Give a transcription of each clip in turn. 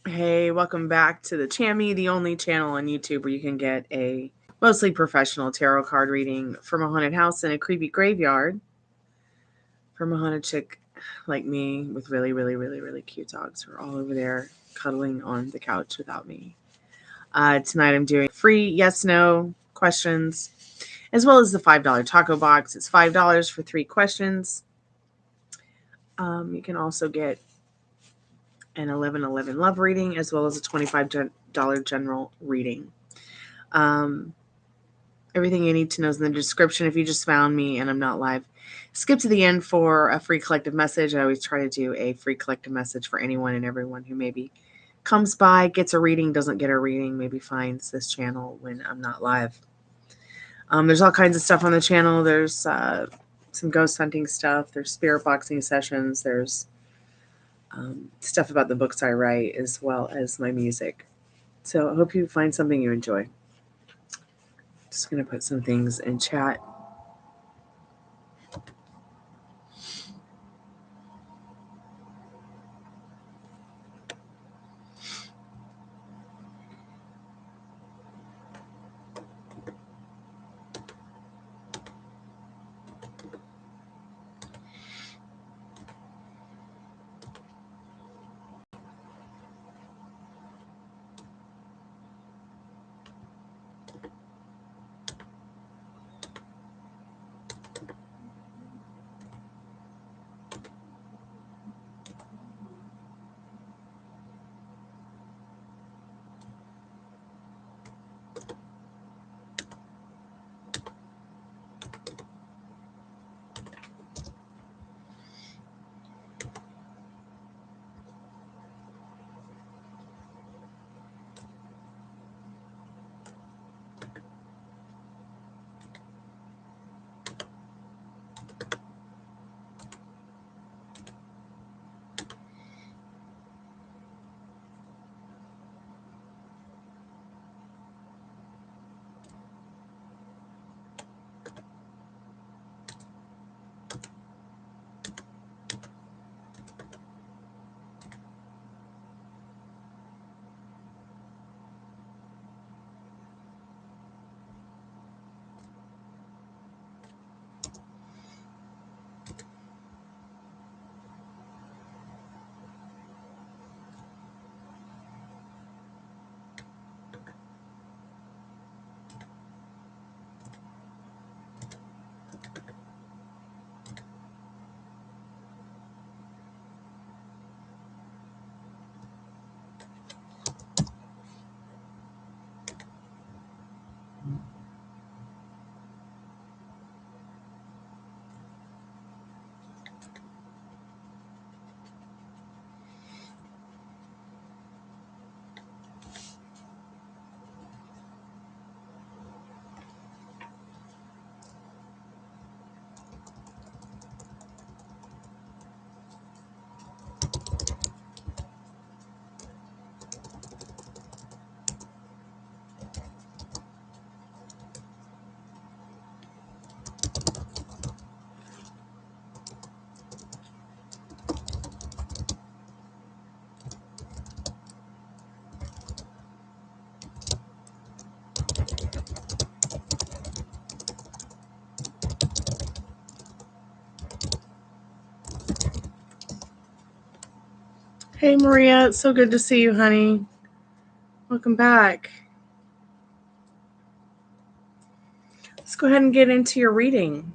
Hey, welcome back to the Chammy, the only channel on YouTube where you can get a mostly professional tarot card reading from a haunted house in a creepy graveyard from a haunted chick like me with really cute dogs who are all over there cuddling on the couch without me. Tonight I'm doing free yes/no questions as well as the $5 taco box. It's $5 for 3 questions. You can also get an 11/11 love reading as well as a $25 general reading. Everything you need to know is in the description. If you just found me and I'm not live, skip to the end for a free collective message. I always try to do a free collective message for anyone and everyone who maybe comes by, gets a reading, doesn't get a reading, maybe finds this channel when I'm not live. There's all kinds of stuff on the channel. There's some ghost hunting stuff. There's spirit boxing sessions. There's stuff about the books I write as well as my music. So I hope you find something you enjoy. Just going to put some things in chat. Hey, Maria. It's so good to see you, honey. Welcome back. Let's go ahead and get into your reading.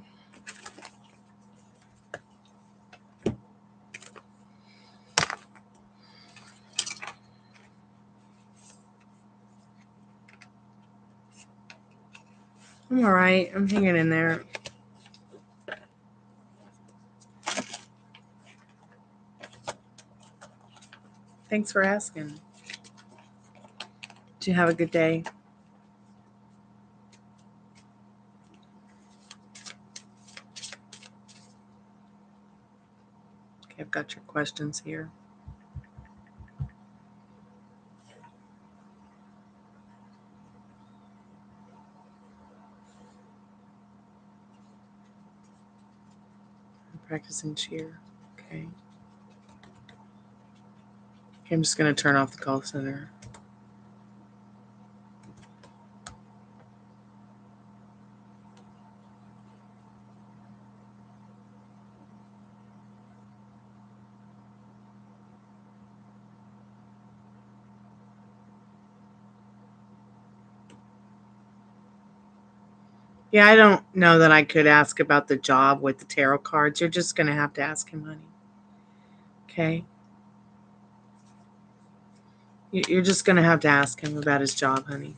I'm all right. I'm hanging in there. Thanks for asking. Did you have a good day? Okay, I've got your questions here. I'm practicing cheer. Okay. I'm just going to turn off the call center. Yeah, I don't know that I could ask about the job with the tarot cards. You're just going to have to ask him, honey. Okay? You're just going to have to ask him about his job, honey.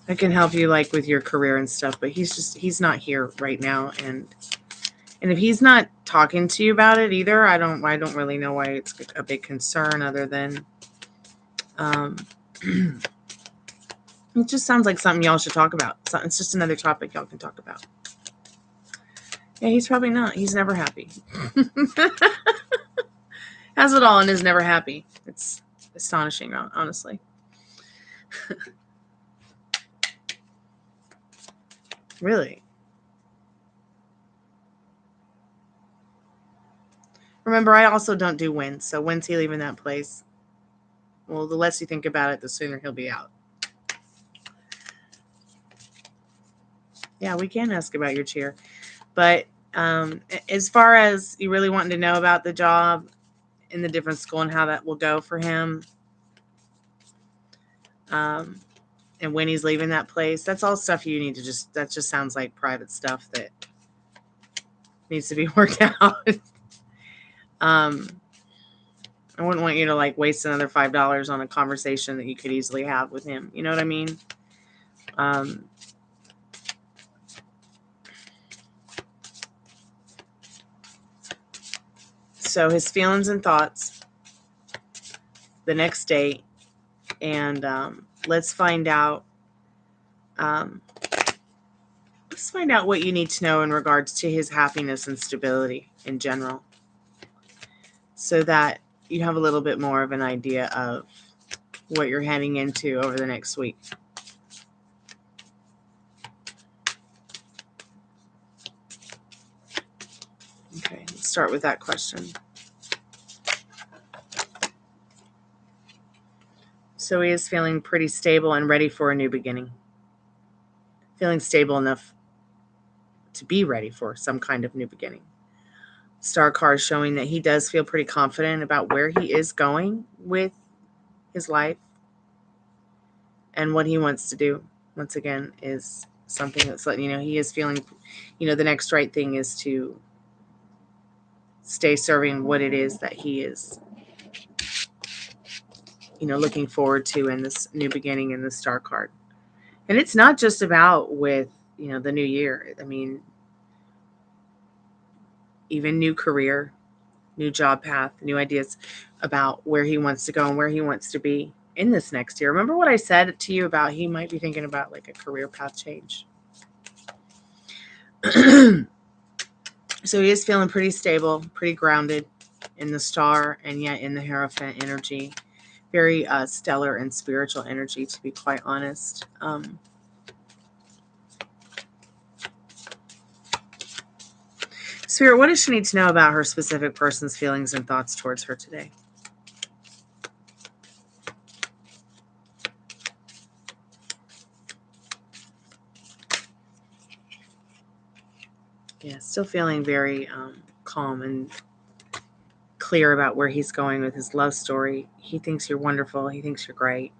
I can help you like with your career and stuff, but he's not here right now, and if he's not talking to you about it either, I don't really know why it's a big concern other than it just sounds like something y'all should talk about. It's just another topic y'all can talk about. Yeah, he's probably not. He's never happy. Has it all and is never happy. It's astonishing, honestly. Really. Remember, I also don't do wins. So when's he leaving that place? Well, the less you think about it, the sooner he'll be out. Yeah, we can ask about your cheer. But as far as you really wanting to know about the job in the different school and how that will go for him, and when he's leaving that place, that's all stuff you need to that just sounds like private stuff that needs to be worked out. I wouldn't want you to like waste another $5 on a conversation that you could easily have with him. You know what I mean? So his feelings and thoughts the next day, and let's find out what you need to know in regards to his happiness and stability in general, so that you have a little bit more of an idea of what you're heading into over the next week. Okay, let's start with that question. So he is feeling pretty stable and ready for a new beginning. Feeling stable enough to be ready for some kind of new beginning. Star card showing that he does feel pretty confident about where he is going with his life and what he wants to do. Once again, is something that's letting you know he is feeling, the next right thing is to stay serving what it is that he is, looking forward to in this new beginning in the star card. And it's not just about with, the new year. I mean, even new career, new job path, new ideas about where he wants to go and where he wants to be in this next year. Remember what I said to you about he might be thinking about like a career path change. So he is feeling pretty stable, pretty grounded in the star and yet in the Hierophant energy. Very stellar and spiritual energy, to be quite honest. Spirit, what does she need to know about her specific person's feelings and thoughts towards her today? Yeah, still feeling very calm and clear about where he's going with his love story. He thinks you're wonderful. He thinks you're great.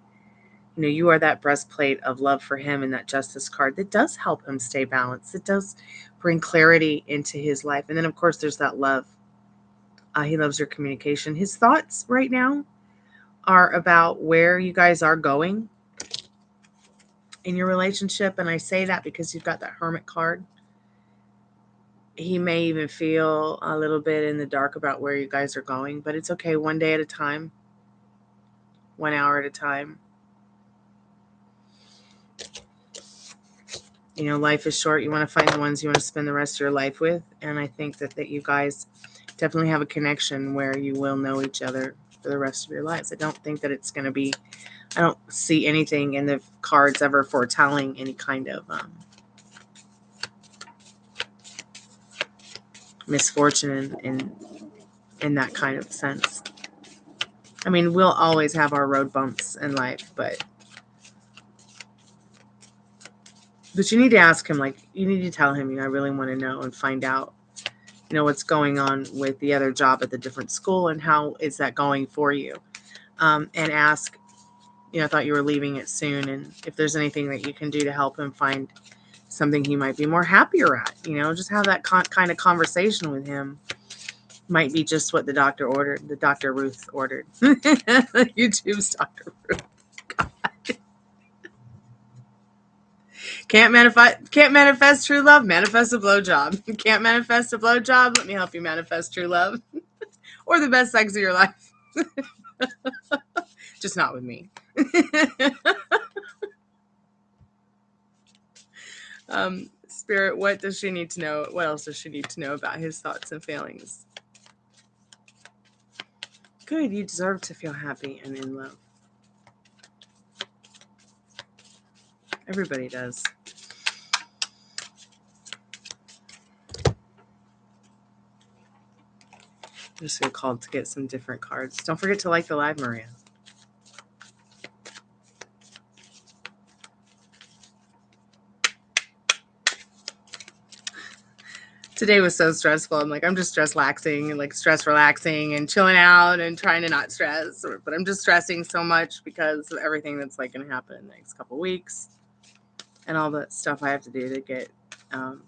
You are that breastplate of love for him in that Justice card that does help him stay balanced. It does bring clarity into his life. And then, of course, there's that love. He loves your communication. His thoughts right now are about where you guys are going in your relationship. And I say that because you've got that Hermit card. He may even feel a little bit in the dark about where you guys are going, but it's okay. One day at a time, 1 hour at a time. Life is short. You want to find the ones you want to spend the rest of your life with. And I think that you guys definitely have a connection where you will know each other for the rest of your lives. I don't think that it's going to be, I don't see anything in the cards ever foretelling any kind of misfortune in that kind of sense. I mean, we'll always have our road bumps in life, but you need to ask him, like, you need to tell him, I really want to know and find out, what's going on with the other job at the different school and how is that going for you. And ask, I thought you were leaving it soon, and if there's anything that you can do to help him find something he might be more happier at, just have that kind of conversation with him. Might be just what the doctor ordered, the Dr. Ruth ordered. YouTube's Dr. Ruth. God. Can't manifest true love, manifest a blowjob. Can't manifest a blowjob, let me help you manifest true love. Or the best sex of your life. Just not with me. Spirit, what does she need to know? What else does she need to know about his thoughts and feelings? Good, you deserve to feel happy and in love. Everybody does. I just feel called to get some different cards. Don't forget to like the live, Maria. Today was so stressful. I'm like, I'm just stress relaxing and chilling out and trying to not stress. But I'm just stressing so much because of everything that's like going to happen in the next couple weeks and all the stuff I have to do to get all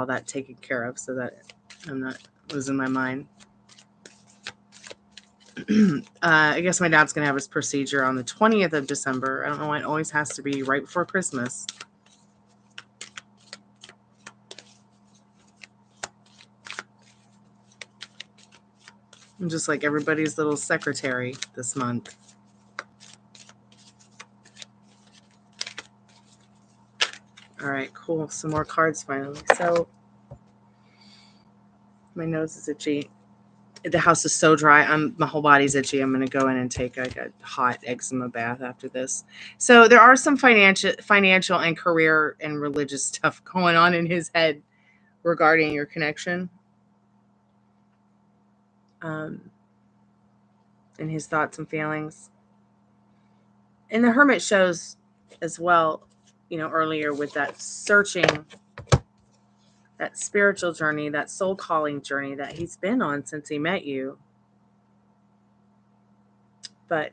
that taken care of so that I'm not losing my mind. I guess my dad's going to have his procedure on the 20th of December. I don't know why it always has to be right before Christmas. I'm just like everybody's little secretary this month. All right, cool. Some more cards finally. So my nose is itchy. The house is so dry. My whole body's itchy. I'm going to go in and take a hot eczema bath after this. So there are some financial and career and religious stuff going on in his head regarding your connection. And his thoughts and feelings. And the Hermit shows as well, earlier with that searching, that spiritual journey, that soul calling journey that he's been on since he met you. But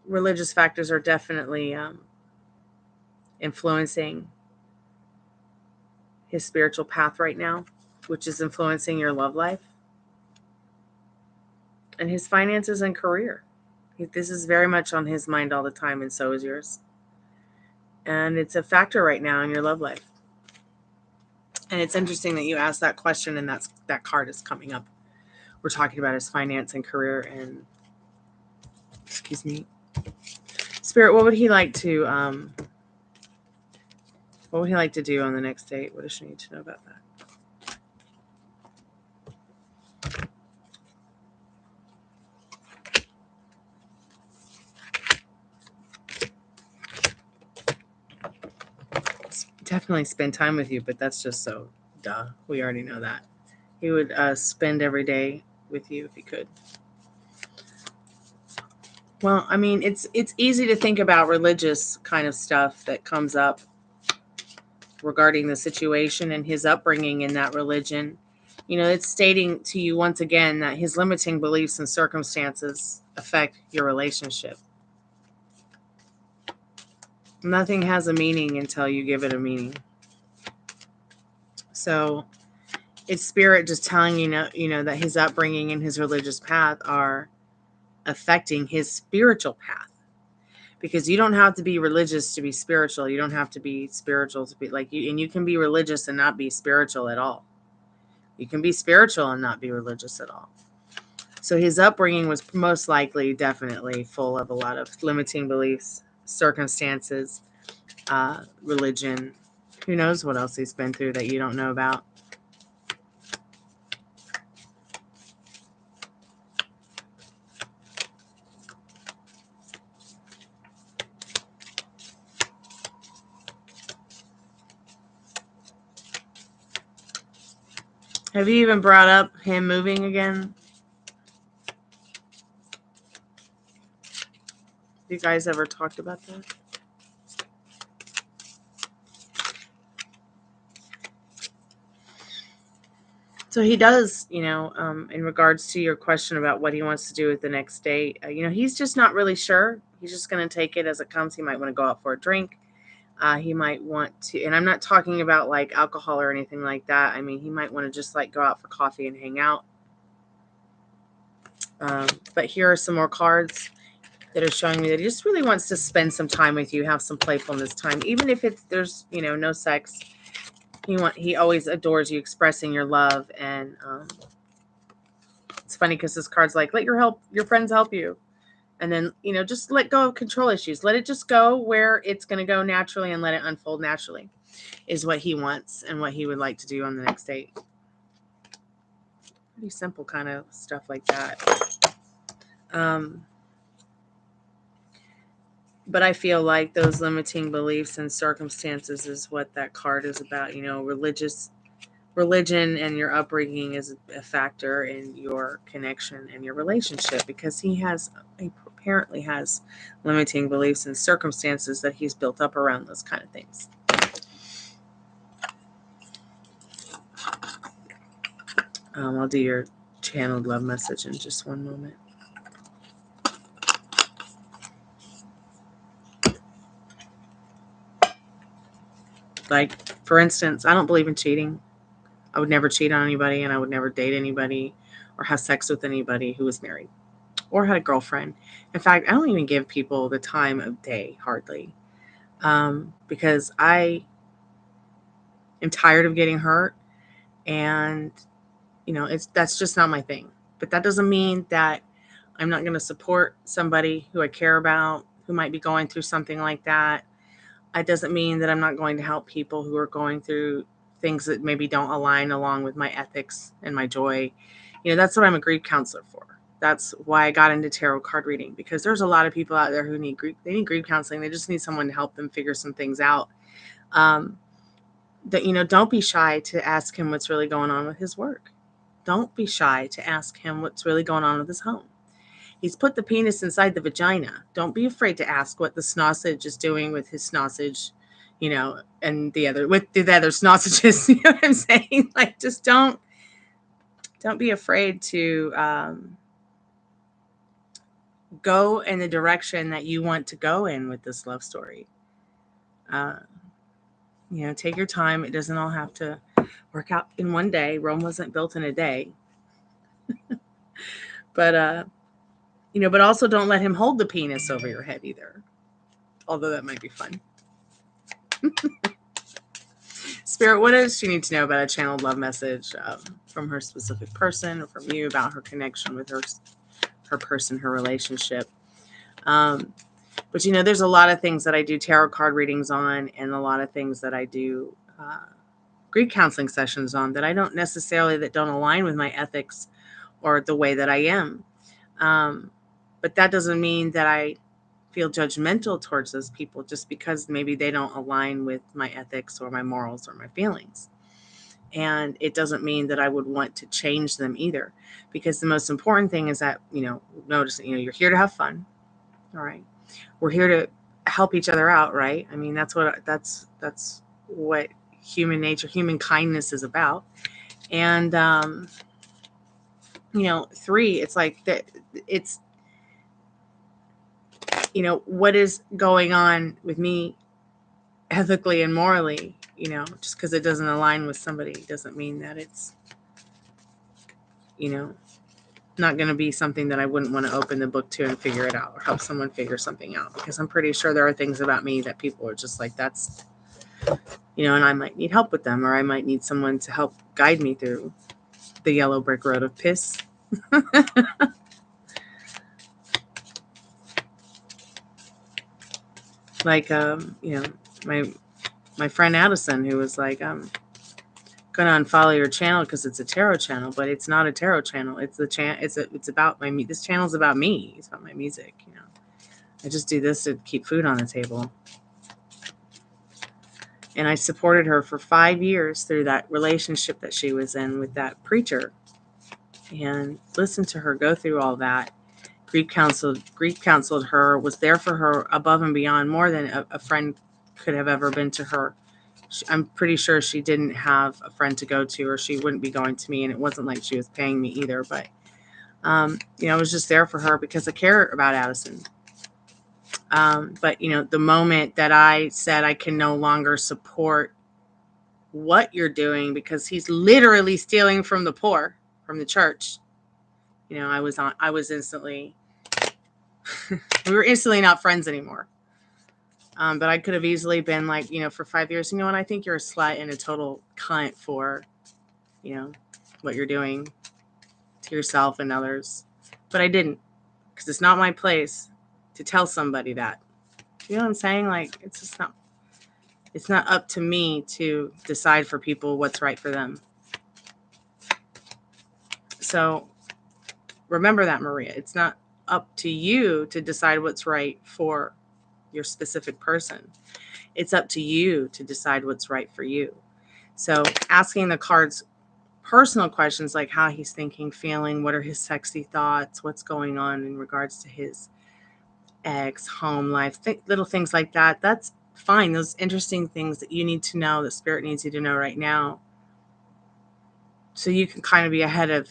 religious factors are definitely influencing his spiritual path right now, which is influencing your love life and his finances and career. This is very much on his mind all the time, and so is yours. And it's a factor right now in your love life. And it's interesting that you asked that question, and that card is coming up. We're talking about his finance and career, and excuse me, Spirit. What would he like to do on the next date? What does she need to know about that? Definitely spend time with you, but that's just so duh. We already know that. He would spend every day with you if he could. Well, I mean, it's easy to think about religious kind of stuff that comes up regarding the situation and his upbringing in that religion. It's stating to you once again that his limiting beliefs and circumstances affect your relationship. Nothing has a meaning until you give it a meaning. So it's Spirit just telling you that his upbringing and his religious path are affecting his spiritual path. Because you don't have to be religious to be spiritual. You don't have to be spiritual to be like you. And you can be religious and not be spiritual at all. You can be spiritual and not be religious at all. So his upbringing was most likely definitely full of a lot of limiting beliefs, circumstances, religion. Who knows what else he's been through that you don't know about. Have you even brought up him moving again? Have you guys ever talked about that? So he does, you know, in regards to your question about what he wants to do with the next date, you know, he's just not really sure. He's just going to take it as it comes. He might want to go out for a drink. He might want to, and I'm not talking about like alcohol or anything like that. I mean, he might want to just like go out for coffee and hang out. But here are some more cards that are showing me that he just really wants to spend some time with you, have some playfulness time, even if there's, you know, no sex. He always adores you, expressing your love. And it's funny because this card's like, let your friends help you. And then, you know, just let go of control issues. Let it just go where it's going to go naturally and let it unfold naturally is what he wants and what he would like to do on the next date. Pretty simple kind of stuff like that. But I feel like those limiting beliefs and circumstances is what that card is about. You know, religion and your upbringing is a factor in your connection and your relationship, because he apparently has limiting beliefs and circumstances that he's built up around those kind of things. I'll do your channeled love message in just one moment. Like, for instance, I don't believe in cheating. I would never cheat on anybody, and I would never date anybody or have sex with anybody who was married or had a girlfriend. In fact, I don't even give people the time of day, hardly, because I am tired of getting hurt, and, you know, that's just not my thing. But that doesn't mean that I'm not going to support somebody who I care about, who might be going through something like that. It doesn't mean that I'm not going to help people who are going through things that maybe don't align along with my ethics and my joy. You know, that's what I'm a grief counselor for. That's why I got into tarot card reading, because there's a lot of people out there who need grief counseling. They just need someone to help them figure some things out. That, you know, don't be shy to ask him what's really going on with his work. Don't be shy to ask him what's really going on with his home. He's put the penis inside the vagina. Don't be afraid to ask what the snossage is doing with his snossage, you know, and the other snossages. You know what I'm saying? Like, just don't be afraid to go in the direction that you want to go in with this love story. You know, take your time. It doesn't all have to work out in one day. Rome wasn't built in a day. But you know, but also don't let him hold the penis over your head either. Although that might be fun. Spirit, what does she need to know about a channeled love message from her specific person, or from you about her connection with her person, her relationship? But, you know, there's a lot of things that I do tarot card readings on, and a lot of things that I do grief counseling sessions on that don't align with my ethics or the way that I am. But that doesn't mean that I feel judgmental towards those people just because maybe they don't align with my ethics or my morals or my feelings. And it doesn't mean that I would want to change them either, because the most important thing is that, you know, notice, you know, you're here to have fun. All right. We're here to help each other out, right? I mean, that's what human nature, human kindness is about. And, you know, 3, it's like that. It's, you know, what is going on with me ethically and morally, you know, just because it doesn't align with somebody doesn't mean that it's, you know, not going to be something that I wouldn't want to open the book to and figure it out, or help someone figure something out, because I'm pretty sure there are things about me that people are just like, that's, you know, and I might need help with them, or I might need someone to help guide me through the yellow brick road of piss. Like, you know, my friend Addison, who was like, I'm going to unfollow your channel because it's a tarot channel, but it's not a tarot channel. It's it's about this channel's about me. It's about my music. You know, I just do this to keep food on the table. And I supported her for 5 years through that relationship that she was in with that preacher, and listened to her go through all that. Grief counseled her, was there for her above and beyond, more than a friend could have ever been to her. I'm pretty sure she didn't have a friend to go to, or she wouldn't be going to me. And it wasn't like she was paying me either, but I was just there for her because I care about Addison. But the moment that I said I can no longer support what you're doing because he's literally stealing from the poor, from the church, I was instantly, we were instantly not friends anymore. But I could have easily been like, for 5 years, and I think you're a slut and a total cunt for, what you're doing to yourself and others. But I didn't, because it's not my place to tell somebody that. You know what I'm saying? Like, it's not up to me to decide for people what's right for them. So remember that, Maria. It's not up to you to decide what's right for your specific person. It's up to you to decide what's right for you. So asking the cards personal questions like how he's thinking, feeling, what are his sexy thoughts, what's going on in regards to his ex, home life, little things like that. That's fine. Those interesting things that you need to know, that Spirit needs you to know right now, so you can kind of be ahead of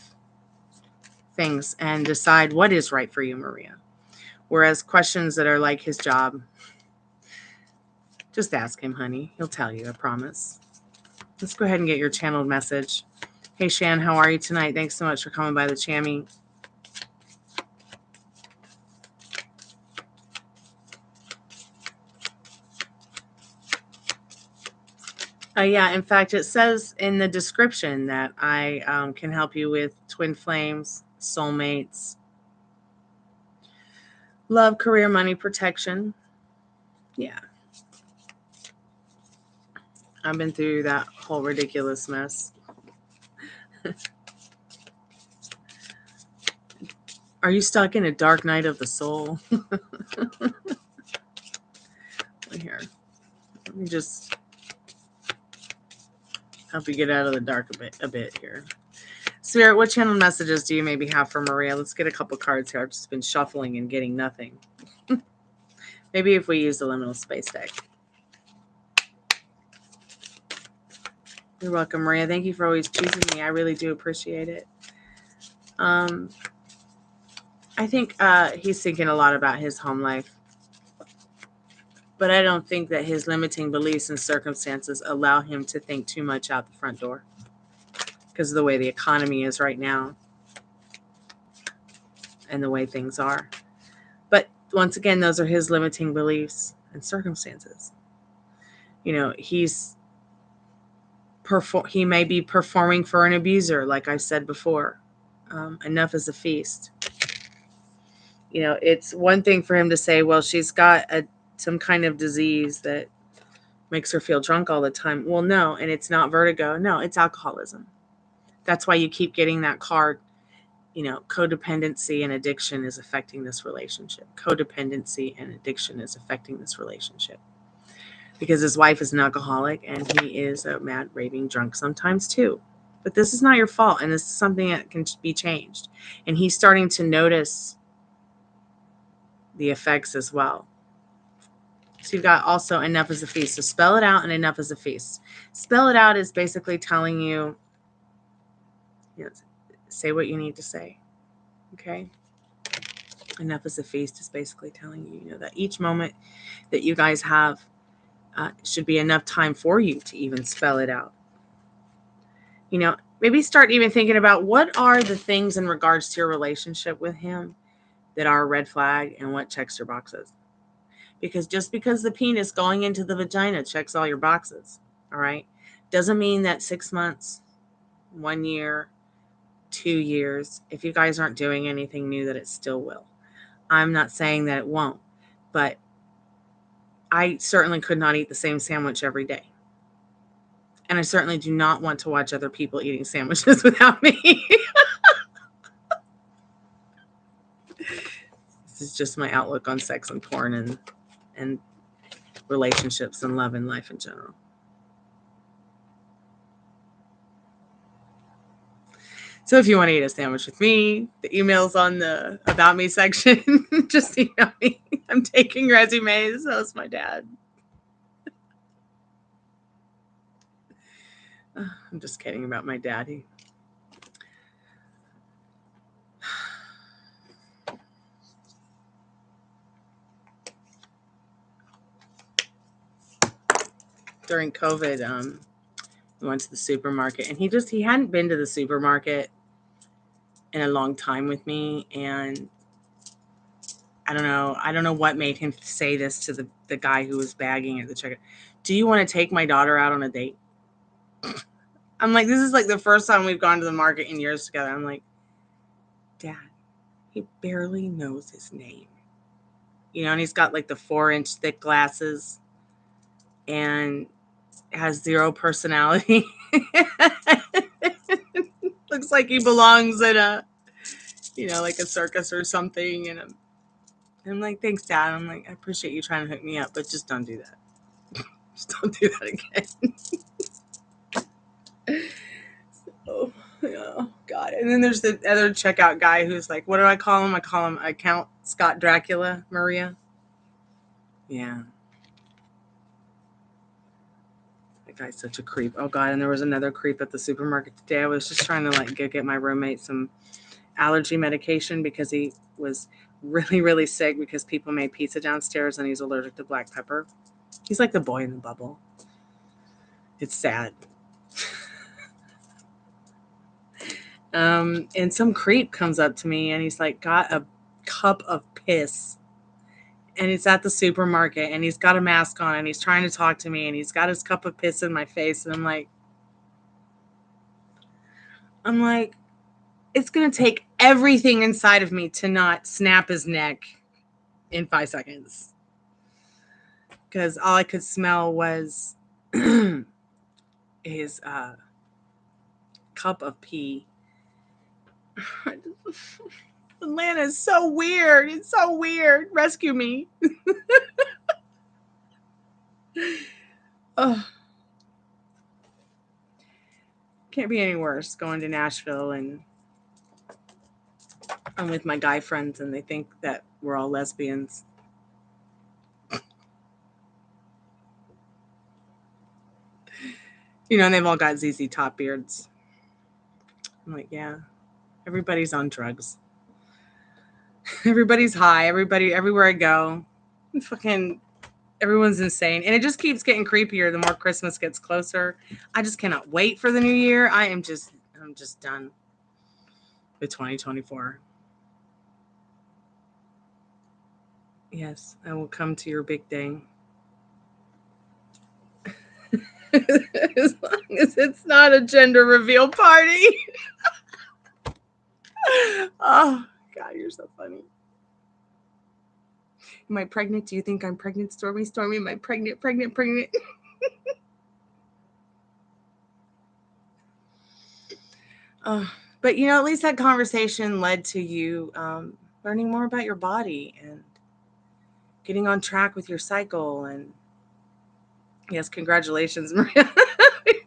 things and decide what is right for you, Maria. Whereas questions that are like his job, just ask him, honey. He'll tell you, I promise. Let's go ahead and get your channeled message. Hey, Shan, how are you tonight? Thanks so much for coming by the Chammy. Yeah, in fact, it says in the description that I can help you with twin flames, soulmates, love, career, money, protection. Yeah. I've been through that whole ridiculous mess. Are you stuck in a dark night of the soul? Here, let me just help you get out of the dark a bit here. Spirit, what channel messages do you maybe have for Maria? Let's get a couple cards here. I've just been shuffling and getting nothing. Maybe if we use the liminal space deck. You're welcome, Maria. Thank you for always choosing me. I really do appreciate it. I think he's thinking a lot about his home life. But I don't think that his limiting beliefs and circumstances allow him to think too much out the front door, because of the way the economy is right now and the way things are. But once again, those are his limiting beliefs and circumstances. He may be performing for an abuser, like I said before. Enough is a feast. It's one thing for him to say, well, she's got some kind of disease that makes her feel drunk all the time. Well, no, and it's not vertigo. No, it's alcoholism. That's why you keep getting that card. Codependency and addiction is affecting this relationship. Codependency and addiction is affecting this relationship. Because his wife is an alcoholic and he is a mad, raving drunk sometimes too. But this is not your fault, and this is something that can be changed. And he's starting to notice the effects as well. So you've got also enough is a feast. So spell it out, and enough is a feast. Spell it out is basically telling you, say what you need to say. Okay? Enough is a feast is basically telling you, that each moment that you guys have should be enough time for you to even spell it out. Maybe start even thinking about what are the things in regards to your relationship with him that are a red flag and what checks your boxes. Because just because the penis going into the vagina checks all your boxes, all right, doesn't mean that 6 months, 1 year, 2 years, if you guys aren't doing anything new, that it still will. I'm not saying that it won't, but I certainly could not eat the same sandwich every day. And I certainly do not want to watch other people eating sandwiches without me. This is just my outlook on sex and porn and relationships and love and life in general. So if you want to eat a sandwich with me, the email's on the About Me section. Just email me. I'm taking resumes. That was my dad. I'm just kidding about my daddy. During COVID, we went to the supermarket, and he hadn't been to the supermarket in a long time with me, and I don't know what made him say this to the guy who was bagging at the checkout. Do you want to take my daughter out on a date? I'm like, this is like the first time we've gone to the market in years together. I'm like, Dad, he barely knows his name. You know, and he's got like the 4-inch thick glasses and has zero personality. Looks like he belongs at a, you know, like a circus or something. And I'm like, thanks, Dad. I'm like, I appreciate you trying to hook me up, but just don't do that. Just don't do that again. Oh, yeah, God. And then there's the other checkout guy who's like, what do I call him? I call him Count Scott Dracula Maria. Yeah. That guy's such a creep. Oh, God. And there was another creep at the supermarket today. I was just trying to like go get my roommate some allergy medication because he was really, really sick because people made pizza downstairs and he's allergic to black pepper. He's like the boy in the bubble. It's sad. And some creep comes up to me and he's like got a cup of piss and it's at the supermarket and he's got a mask on and he's trying to talk to me and he's got his cup of piss in my face. And I'm like, it's going to take everything inside of me to not snap his neck in 5 seconds. Because all I could smell was his cup of pee. Atlanta is so weird. It's so weird. Rescue me. Oh. Can't be any worse going to Nashville and I'm with my guy friends and they think that we're all lesbians. You know, and they've all got ZZ Top beards. I'm like, yeah, everybody's on drugs. Everybody's high. Everywhere I go, fucking everyone's insane. And it just keeps getting creepier the more Christmas gets closer. I just cannot wait for the new year. I'm just done with 2024. Yes, I will come to your big day. As long as it's not a gender reveal party. Oh, God, you're so funny. Am I pregnant? Do you think I'm pregnant? Stormy, am I pregnant? But, you know, at least that conversation led to you learning more about your body and getting on track with your cycle. And yes, congratulations, Maria,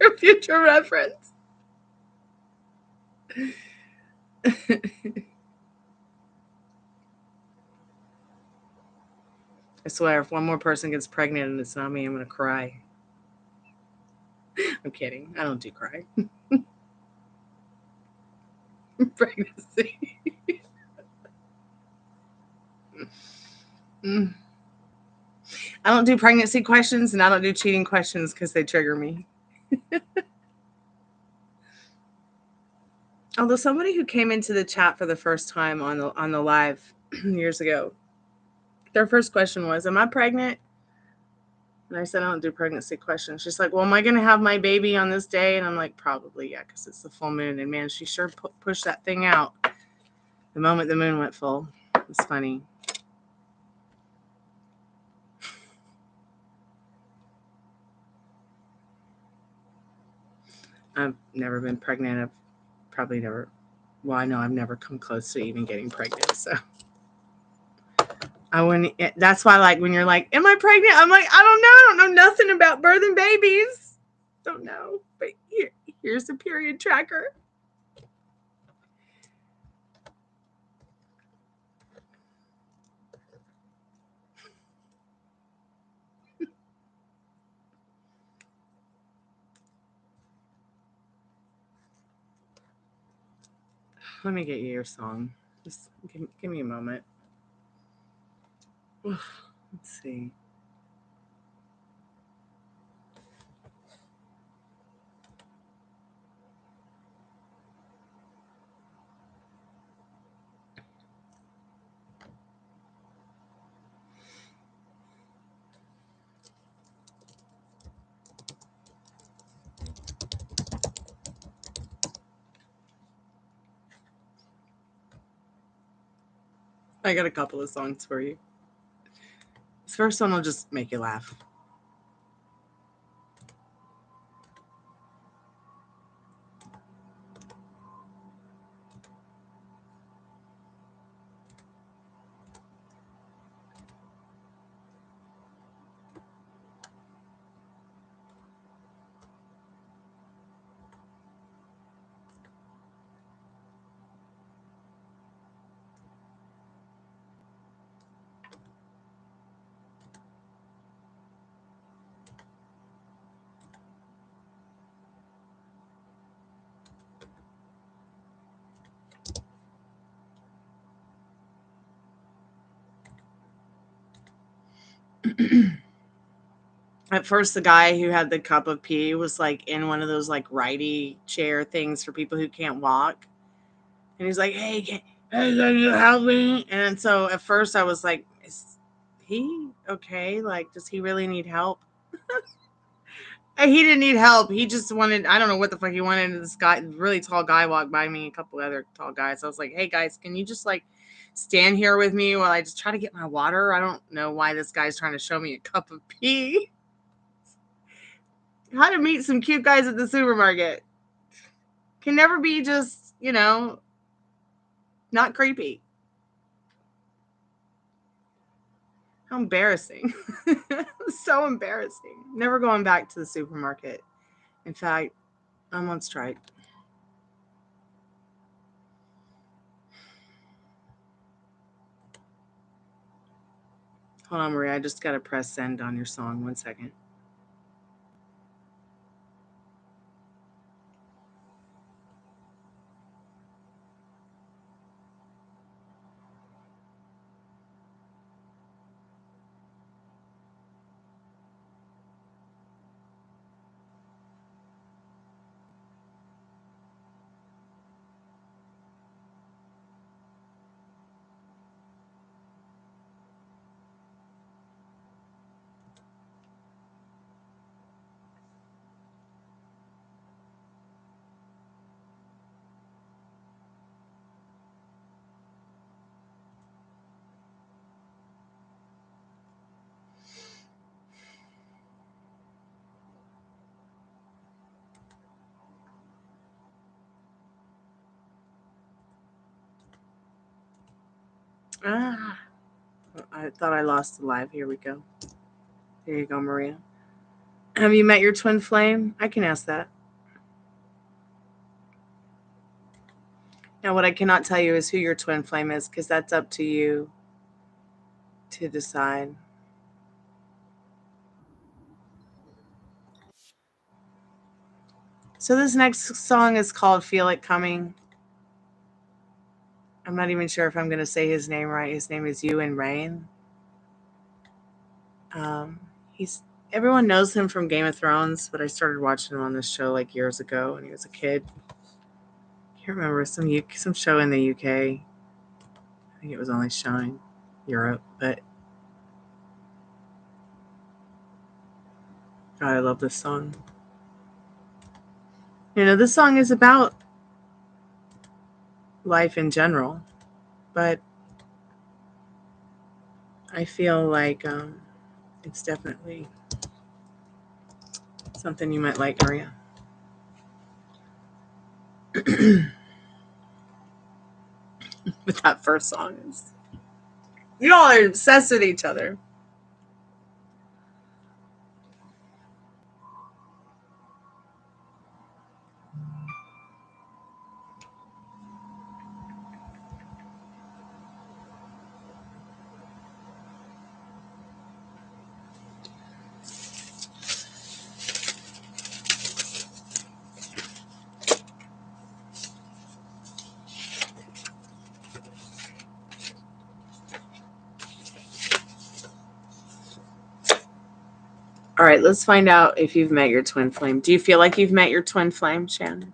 your future reference. I swear, if one more person gets pregnant and it's not me, I'm going to cry. I'm kidding. I don't do cry. Pregnancy. I don't do pregnancy questions and I don't do cheating questions because they trigger me. Although somebody who came into the chat for the first time on the live years ago, their first question was, am I pregnant? And I said, I don't do pregnancy questions. She's like, well, am I going to have my baby on this day? And I'm like, probably, yeah, because it's the full moon. And man, she sure pushed that thing out the moment the moon went full. It was funny. I've never been pregnant. I've probably never, well, I know I've never come close to even getting pregnant. So I wouldn't, that's why, like, when you're like, am I pregnant? I'm like, I don't know. I don't know nothing about birthing babies. Don't know. But here's the period tracker. Let me get you your song. Just give me a moment. Let's see. I got a couple of songs for you. This first one will just make you laugh. At first, the guy who had the cup of pee was like in one of those like righty chair things for people who can't walk. And he's like, hey, can you help me? And so at first I was like, is he okay? Like, does he really need help? He didn't need help. He just wanted, I don't know what the fuck he wanted. This guy, really tall guy, walked by me, a couple other tall guys. I was like, hey guys, can you just like stand here with me while I just try to get my water? I don't know why this guy's trying to show me a cup of pee. How to meet some cute guys at the supermarket. Can never be just, you know, not creepy. How embarrassing. So embarrassing. Never going back to the supermarket. In fact, I'm on strike. Hold on, Maria. I just got to press send on your song. 1 second. Ah, I thought I lost the live. Here we go. There you go, Maria. Have you met your twin flame? I can ask that. Now, what I cannot tell you is who your twin flame is, because that's up to you to decide. So this next song is called Feel It Coming. I'm not even sure if I'm going to say his name right. His name is Ewan Rain. Everyone knows him from Game of Thrones, but I started watching him on this show like years ago when he was a kid. Can't remember, some show in the UK. I think it was only showing Europe, but God, I love this song. You know, this song is about life in general, but I feel like it's definitely something you might like, Maria. With that first song, you all are obsessed with each other. right, let's find out if you've met your twin flame. Do you feel like you've met your twin flame, Shannon?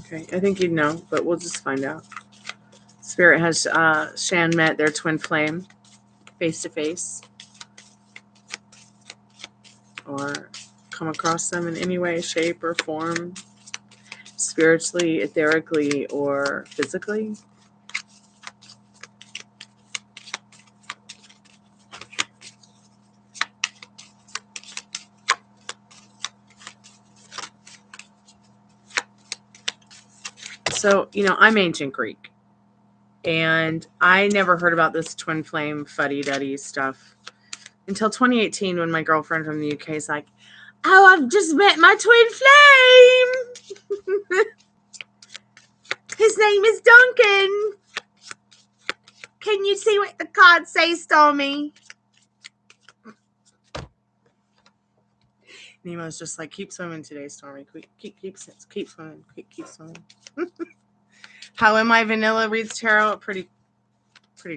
Okay, I think you'd know, but we'll just find out. Spirit has Shan met their twin flame face to face, or come across them in any way, shape, or form, spiritually, etherically, or physically. So, I'm ancient Greek, and I never heard about this twin flame fuddy-duddy stuff until 2018 when my girlfriend from the UK is like, oh, I've just met my twin flame. His name is Duncan. Can you see what the card says, Stormy? Nemo's just like, keep swimming today, Stormy. Keep swimming. Keep swimming. How am I? Vanilla reads tarot. Pretty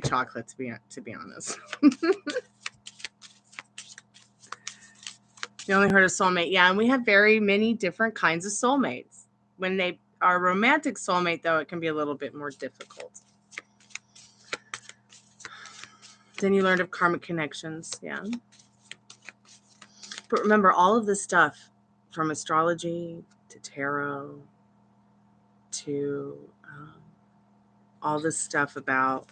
chocolate, to be honest. You only heard of soulmate. Yeah, and we have very many different kinds of soulmates. When they are romantic soulmate, though, it can be a little bit more difficult. Then you learned of karmic connections. Yeah. But remember, all of this stuff, from astrology to tarot to all this stuff about,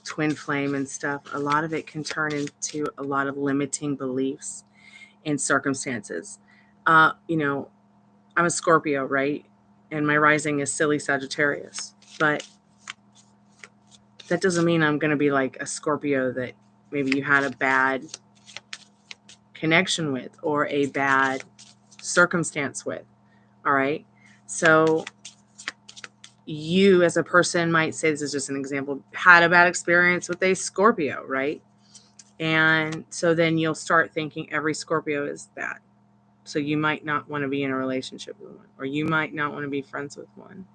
twin flame and stuff, a lot of it can turn into a lot of limiting beliefs and circumstances. I'm a Scorpio, right? And my rising is silly Sagittarius. But that doesn't mean I'm going to be like a Scorpio that maybe you had a bad connection with or a bad circumstance with. All right. So you as a person might say, this is just an example, had a bad experience with a Scorpio, right? And so then you'll start thinking every Scorpio is bad. So you might not want to be in a relationship with one, or you might not want to be friends with one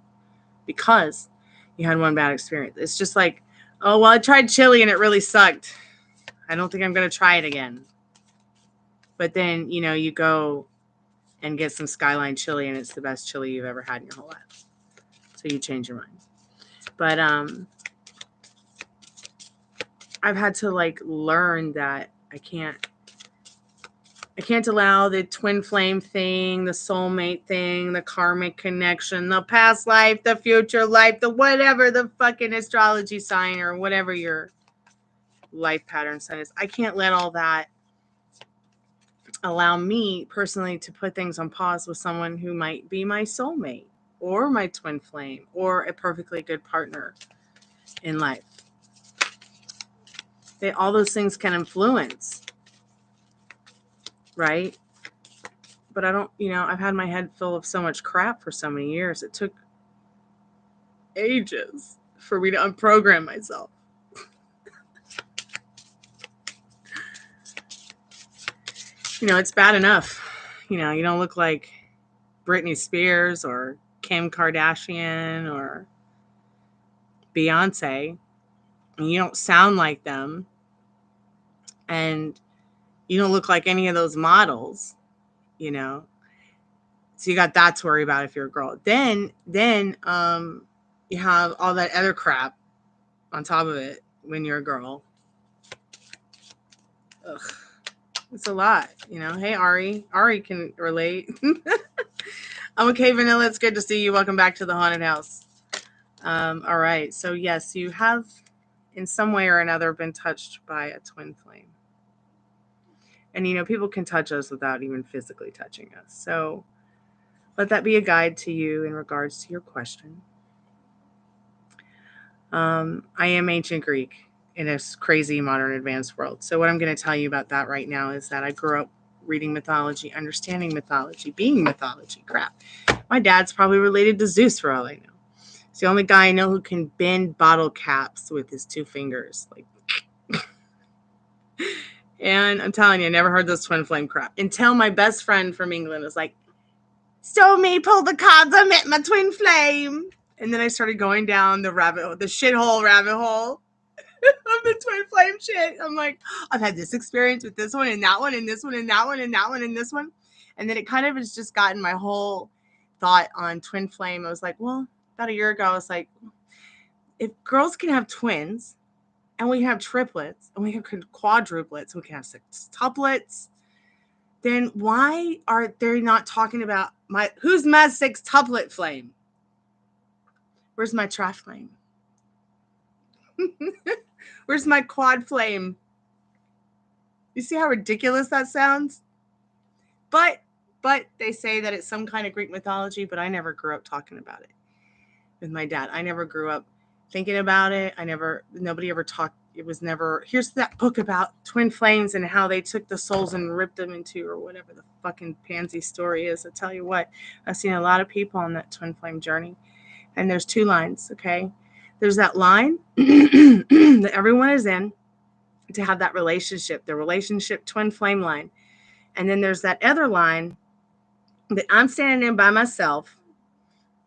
because you had one bad experience. It's just like, oh, well, I tried chili and it really sucked. I don't think I'm going to try it again. But then, you go and get some Skyline chili and it's the best chili you've ever had in your whole life. So you change your mind. But I've had to learn that I can't allow the twin flame thing, the soulmate thing, the karmic connection, the past life, the future life, the whatever the fucking astrology sign or whatever your life pattern sign is. I can't let all that allow me personally to put things on pause with someone who might be my soulmate or my twin flame or a perfectly good partner in life. All those things can influence, right? But I don't, I've had my head full of so much crap for so many years. It took ages for me to unprogram myself. It's bad enough. You don't look like Britney Spears or Kim Kardashian or Beyonce. And you don't sound like them. And you don't look like any of those models, So you got that to worry about if you're a girl. Then you have all that other crap on top of it when you're a girl. Ugh. It's a lot, Hey, Ari. Ari can relate. I'm okay, Vanilla. It's good to see you. Welcome back to the haunted house. All right. So, yes, you have in some way or another been touched by a twin flame. And, people can touch us without even physically touching us. So let that be a guide to you in regards to your question. I am ancient Greek in a crazy modern advanced world. So what I'm going to tell you about that right now is that I grew up reading mythology, understanding mythology, being mythology. Crap. My dad's probably related to Zeus for all I know. He's the only guy I know who can bend bottle caps with his two fingers. And I'm telling you, I never heard this twin flame crap until my best friend from England was like, "Soulmate, pull the cards, I met my twin flame." And then I started going down the shithole rabbit hole of the twin flame shit. I'm like, I've had this experience with this one and that one and this one and that one and that one and this one. And then it kind of has just gotten my whole thought on twin flame. I was like, well, about a year ago, I was like, if girls can have twins and we have triplets and we have quadruplets, we can have sextuplets, then why are they not talking about who's my sextuplet flame? Where's my tri flame? Where's my quad flame? You see how ridiculous that sounds? But they say that it's some kind of Greek mythology, but I never grew up talking about it with my dad. I never grew up thinking about it. Nobody ever talked. It was never, here's that book about twin flames and how they took the souls and ripped them into, or whatever the fucking pansy story is. I tell you what, I've seen a lot of people on that twin flame journey. And there's two lines, okay? There's that line that everyone is in to have that relationship, the relationship twin flame line. And then there's that other line that I'm standing in by myself,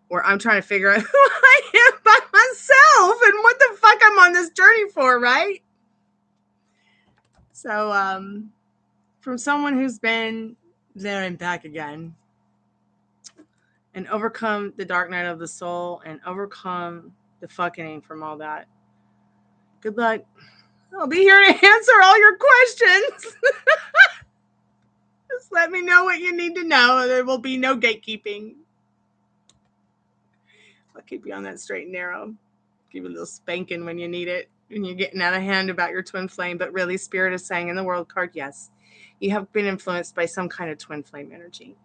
where I'm trying to figure out who I am by myself and what the fuck I'm on this journey for, right? So, from someone who's been there and back again and overcome the dark night of the soul and overcome the fucking from all that, good luck. I'll be here to answer all your questions. Just let me know what you need to know. There will be no gatekeeping. I'll keep you on that straight and narrow. Give you a little spanking when you need it, when you're getting out of hand about your twin flame. But really, Spirit is saying in the World card, yes, you have been influenced by some kind of twin flame energy.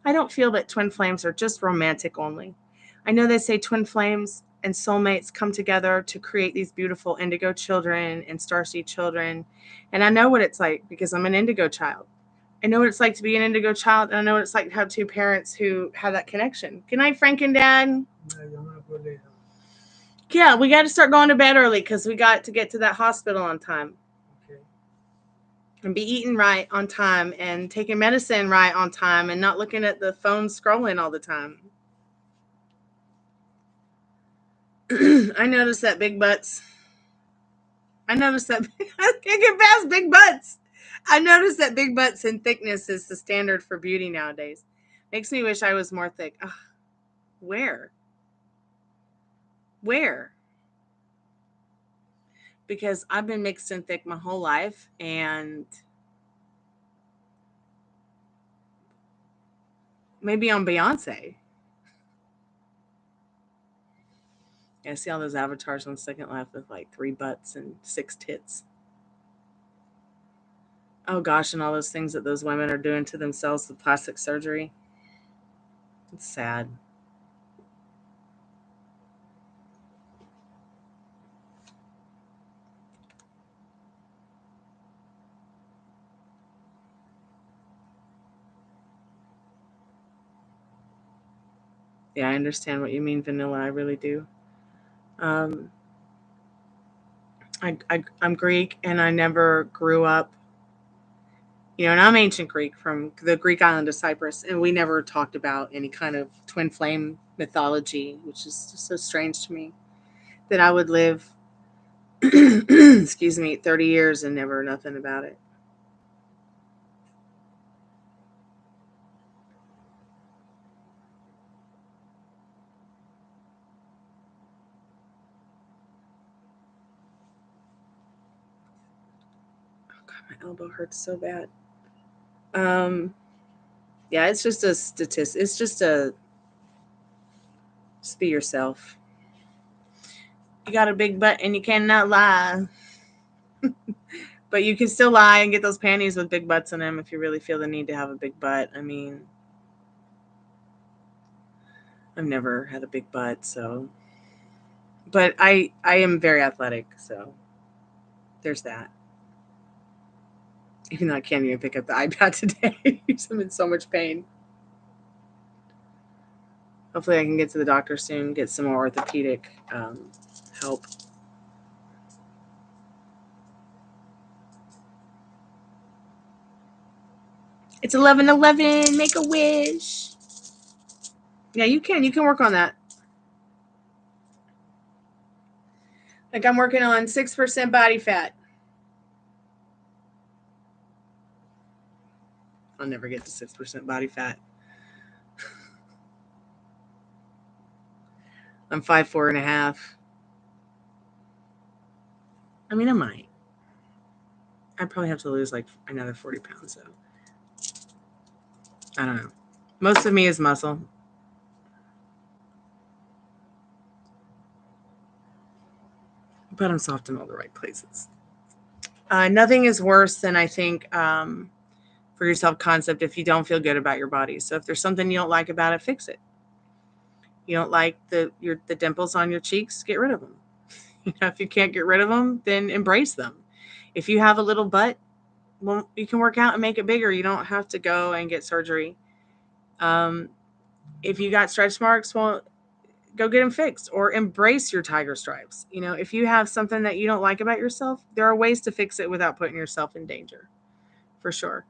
I don't feel that twin flames are just romantic only. I know they say twin flames and soulmates come together to create these beautiful indigo children and starseed children. And I know what it's like because I'm an indigo child. I know what it's like to be an indigo child, and I know what it's like to have two parents who have that connection. Good night, Frank and Dad. Yeah, we got to start going to bed early because we got to get to that hospital on time. Okay. And be eating right on time and taking medicine right on time and not looking at the phone scrolling all the time. I noticed that big butts. I noticed that I can't get past big butts. I noticed that big butts and thickness is the standard for beauty nowadays. Makes me wish I was more thick. Ugh. Where? Because I've been mixed and thick my whole life, and maybe on Beyonce. Yeah, I see all those avatars on Second Life with like 3 butts and 6 tits. Oh gosh, and all those things that those women are doing to themselves with plastic surgery. It's sad. Yeah, I understand what you mean, Vanilla. I really do. I'm Greek, and I never grew up, and I'm ancient Greek from the Greek island of Cyprus, and we never talked about any kind of twin flame mythology, which is just so strange to me that I would live, 30 years and never nothing about it. My elbow hurts so bad. Yeah, it's just a statistic. It's just be yourself. You got a big butt and you cannot lie. But you can still lie and get those panties with big butts in them if you really feel the need to have a big butt. I mean, I've never had a big butt, so. But I am very athletic, so there's that. Even though I can't even pick up the iPad today. I'm in so much pain. Hopefully I can get to the doctor soon, get some more orthopedic help. It's 11:11. Make a wish. Yeah, you can. You can work on that. Like I'm working on 6% body fat. I'll never get to 6% body fat. I'm 5'4.5". I mean, I might. I'd probably have to lose like another 40 pounds, though. I don't know. Most of me is muscle. But I'm soft in all the right places. Nothing is worse than, I think, for your self-concept if you don't feel good about your body. So if there's something you don't like about it, fix it. You don't like the dimples on your cheeks, get rid of them. If you can't get rid of them, then embrace them. If you have a little butt, well, you can work out and make it bigger. You don't have to go and get surgery. If you got stretch marks, well, go get them fixed or embrace your tiger stripes. If you have something that you don't like about yourself, there are ways to fix it without putting yourself in danger, for sure.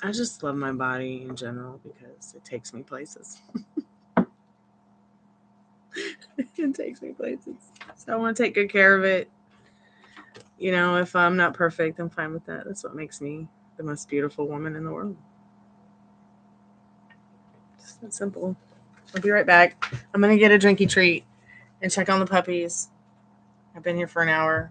I just love my body in general because it takes me places. It takes me places. So I want to take good care of it. If I'm not perfect, I'm fine with that. That's what makes me the most beautiful woman in the world. Just that simple. I'll be right back. I'm going to get a drinky treat and check on the puppies. I've been here for an hour.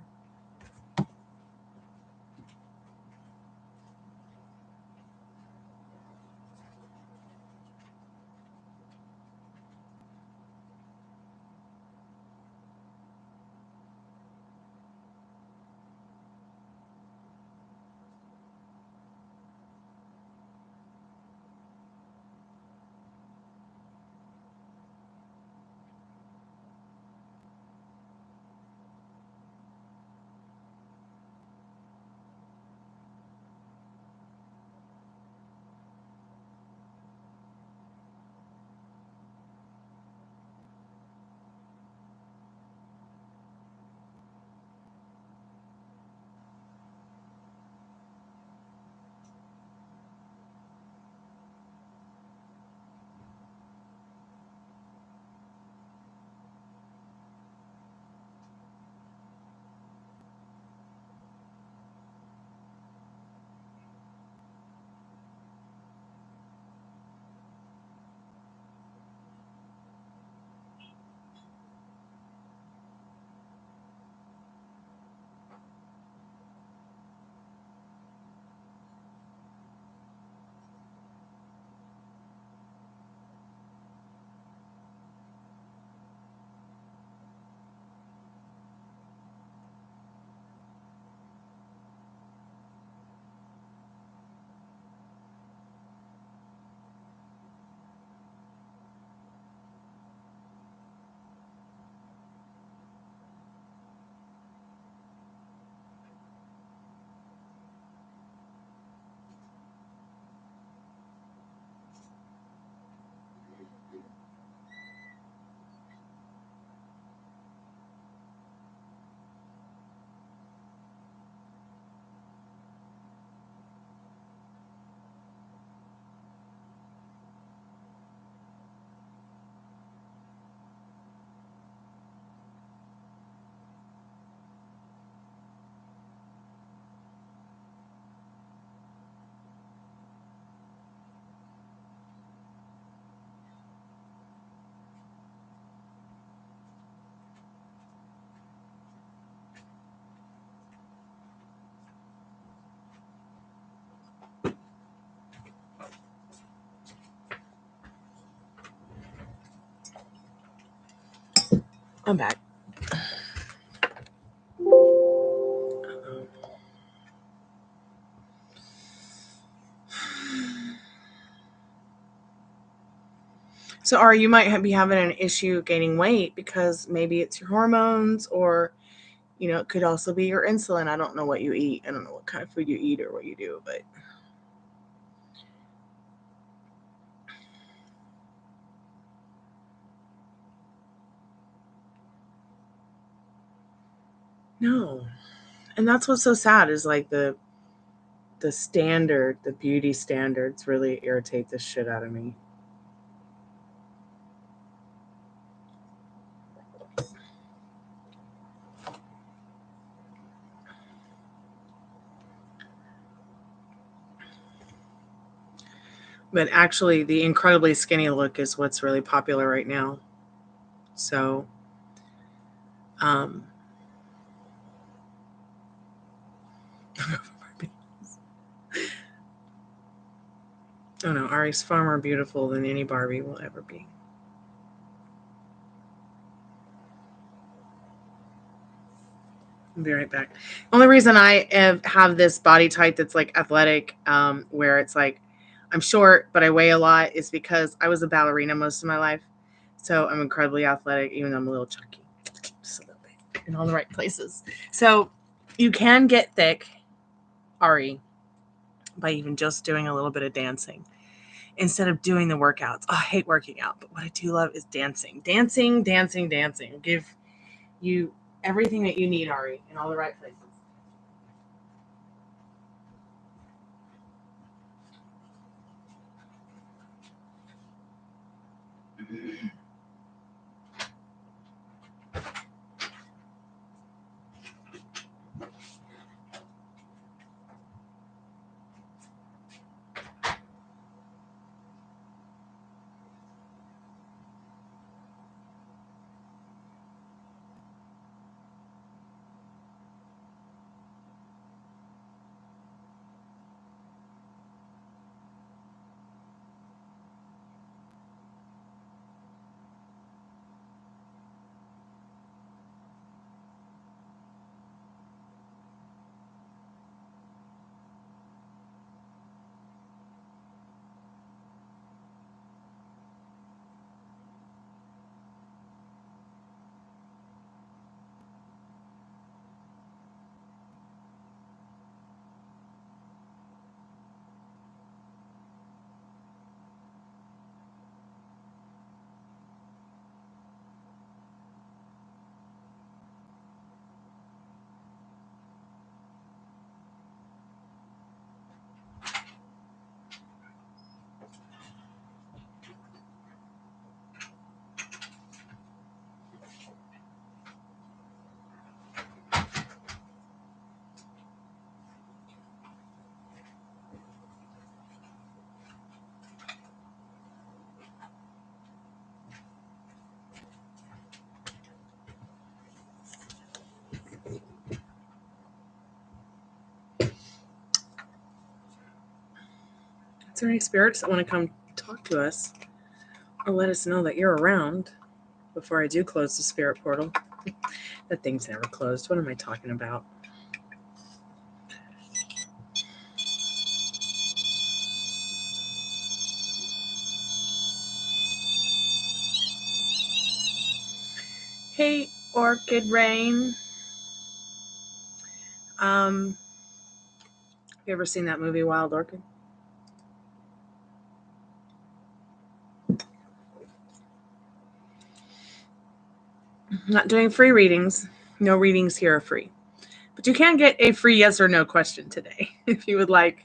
I'm back. So, Ari, you might be having an issue gaining weight because maybe it's your hormones, or, you know, it could also be your insulin. I don't know what you eat. I don't know what kind of food you eat or what you do, but no. And that's what's so sad is like the beauty standards really irritate the shit out of me. But actually, the incredibly skinny look is what's really popular right now. So, oh no, Ari's far more beautiful than any Barbie will ever be. I'll be right back. Only reason I have this body type that's like athletic, where it's like I'm short but I weigh a lot, is because I was a ballerina most of my life. So I'm incredibly athletic, even though I'm a little chunky, just a little bit, in all the right places. So you can get thick, Ari, by even just doing a little bit of dancing instead of doing the workouts. Oh, I hate working out, but what I do love is dancing. Dancing. Give you everything that you need, Ari, in all the right places. Is there any spirits that want to come talk to us or let us know that you're around before I do close the spirit portal? That thing's never closed. What am I talking about? Hey, Orchid Rain. Have you ever seen that movie Wild Orchid? I'm not doing free readings. No readings here are free. But you can get a free yes or no question today if you would like.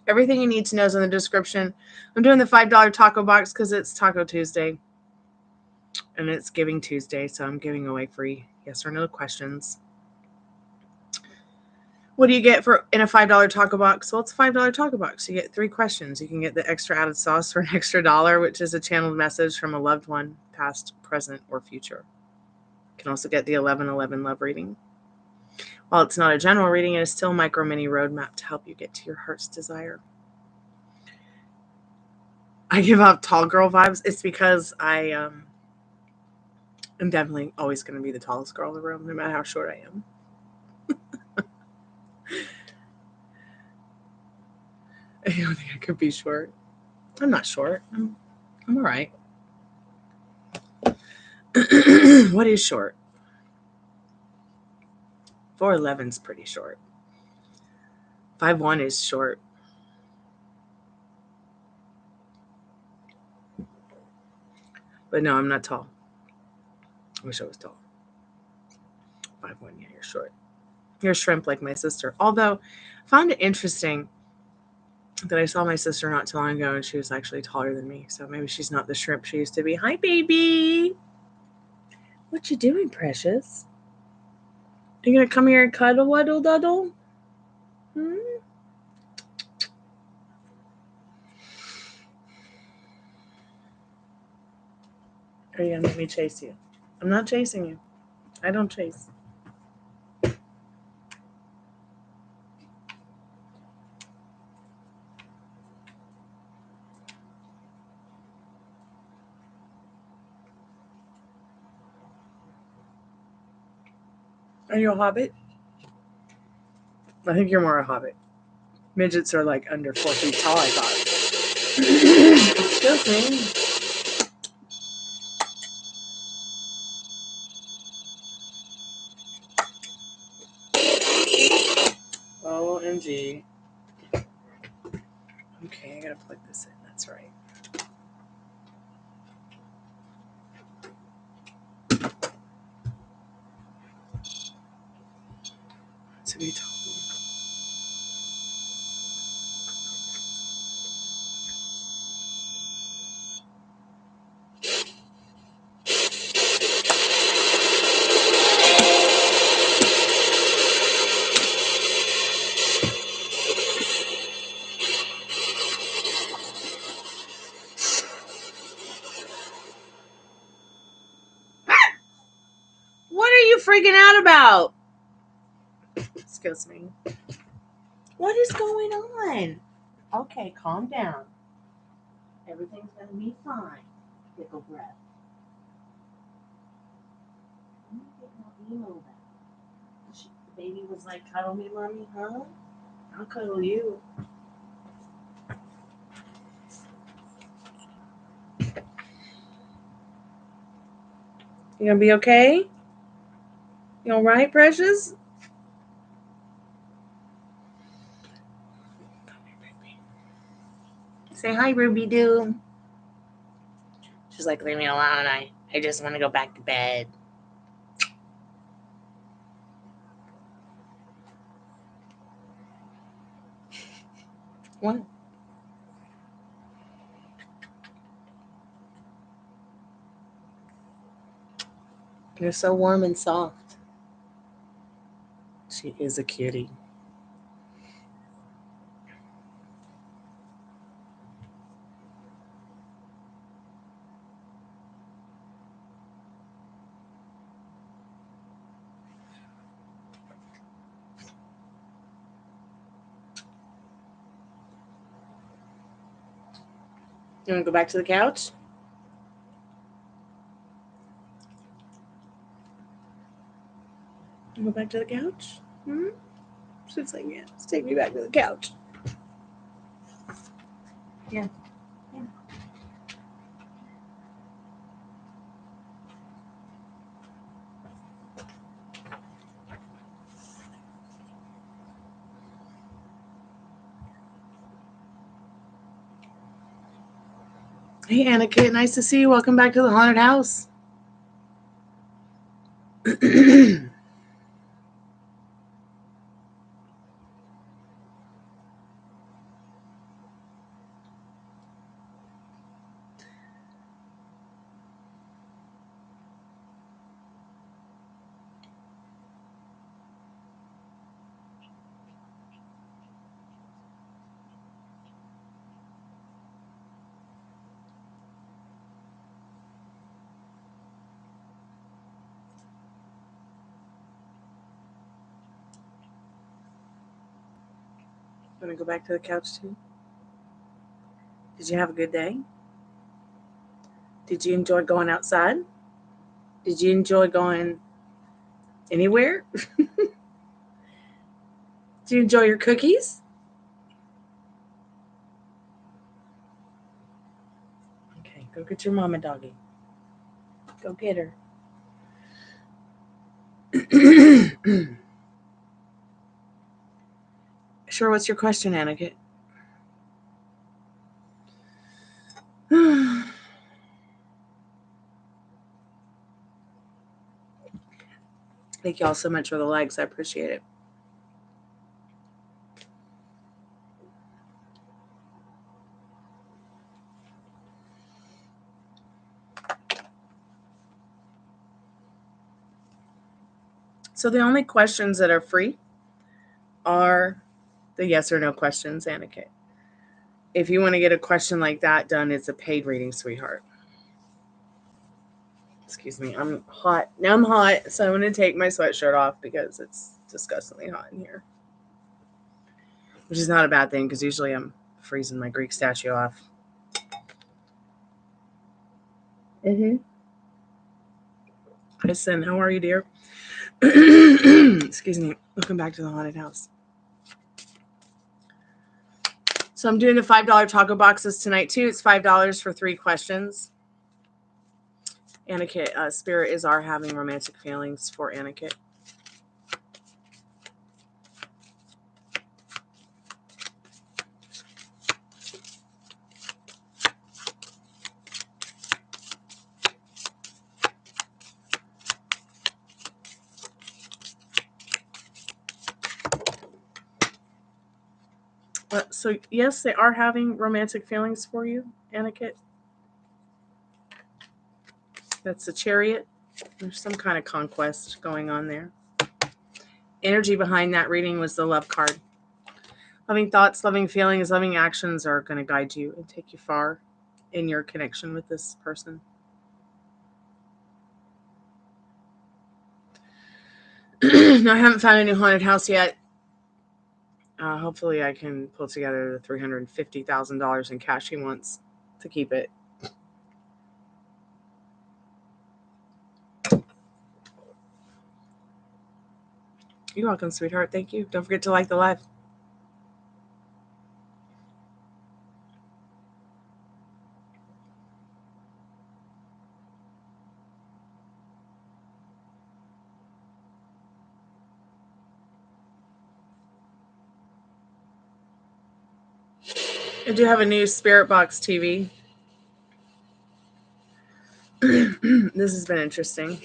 Everything you need to know is in the description. I'm doing the $5 taco box because it's Taco Tuesday. And it's Giving Tuesday, so I'm giving away free yes or no questions. What do you get in a $5 taco box? Well, it's a $5 taco box. You get 3 questions. You can get the extra added sauce for an extra $1, which is a channeled message from a loved one, past, present, or future. You can also get the 1111 love reading. While it's not a general reading, it is still a micro mini roadmap to help you get to your heart's desire. I give off tall girl vibes. It's because I I'm definitely always going to be the tallest girl in the room, no matter how short I am. I don't think I could be short. I'm not short. I'm all right. What is short? 4'11's pretty short. 5'1 is short. But no, I'm not tall. I wish I was tall. 5'1, yeah, you're short. You're a shrimp like my sister. Although, I found it interesting that I saw my sister not too long ago and she was actually taller than me. So maybe she's not the shrimp she used to be. Hi, baby. What you doing, precious? You gonna come here and cuddle, waddle, duddle? Hmm? Or are you gonna make me chase you? I'm not chasing you. I don't chase. Are you a hobbit? I think you're more a hobbit. Midgets are like under 4 feet tall, I thought. Excuse me. OMG. Okay, I gotta plug this in. That's right. To be tall. What are you freaking out about? Excuse me. What is going on? Okay, calm down. Everything's gonna be fine. Take a breath. I'm gonna get my emo back. The baby was like, cuddle me, mommy, huh? I'll cuddle you. You gonna be okay? You alright, precious? Say hi, Ruby Doo. She's like, leave me alone. I just want to go back to bed. What? You're so warm and soft. She is a cutie. You want to go back to the couch? Go back to the couch? Hmm? She's like, yeah, let's take me back to the couch. Yeah. Yeah. Hey, Anna Kit, nice to see you. Welcome back to the haunted house. Want to go back to the couch too? Did you have a good day? Did you enjoy going outside? Did you enjoy going anywhere? Did you enjoy your cookies? Okay, go get your mama, doggy. Go get her. Sure, what's your question, Aniket? Thank you all so much for the likes. I appreciate it. So the only questions that are free are the yes or no questions, Aniket. If you want to get a question like that done, it's a paid reading, sweetheart. Excuse me, I'm hot. Now I'm hot, so I'm going to take my sweatshirt off because it's disgustingly hot in here. Which is not a bad thing because usually I'm freezing my Greek statue off. Hi, Sin. How are you, dear? Excuse me. Welcome back to the haunted house. So I'm doing the $5 taco boxes tonight, too. It's $5 for 3 questions. Aniket, Spirit is having romantic feelings for Aniket. So, yes, they are having romantic feelings for you, Aniket. That's the Chariot. There's some kind of conquest going on there. Energy behind that reading was the Love card. Loving thoughts, loving feelings, loving actions are going to guide you and take you far in your connection with this person. No, I haven't found a new haunted house yet. Hopefully I can pull together the $350,000 in cash he wants to keep it. You're welcome, sweetheart. Thank you. Don't forget to like the live. I do have a new Spirit Box TV. This has been interesting.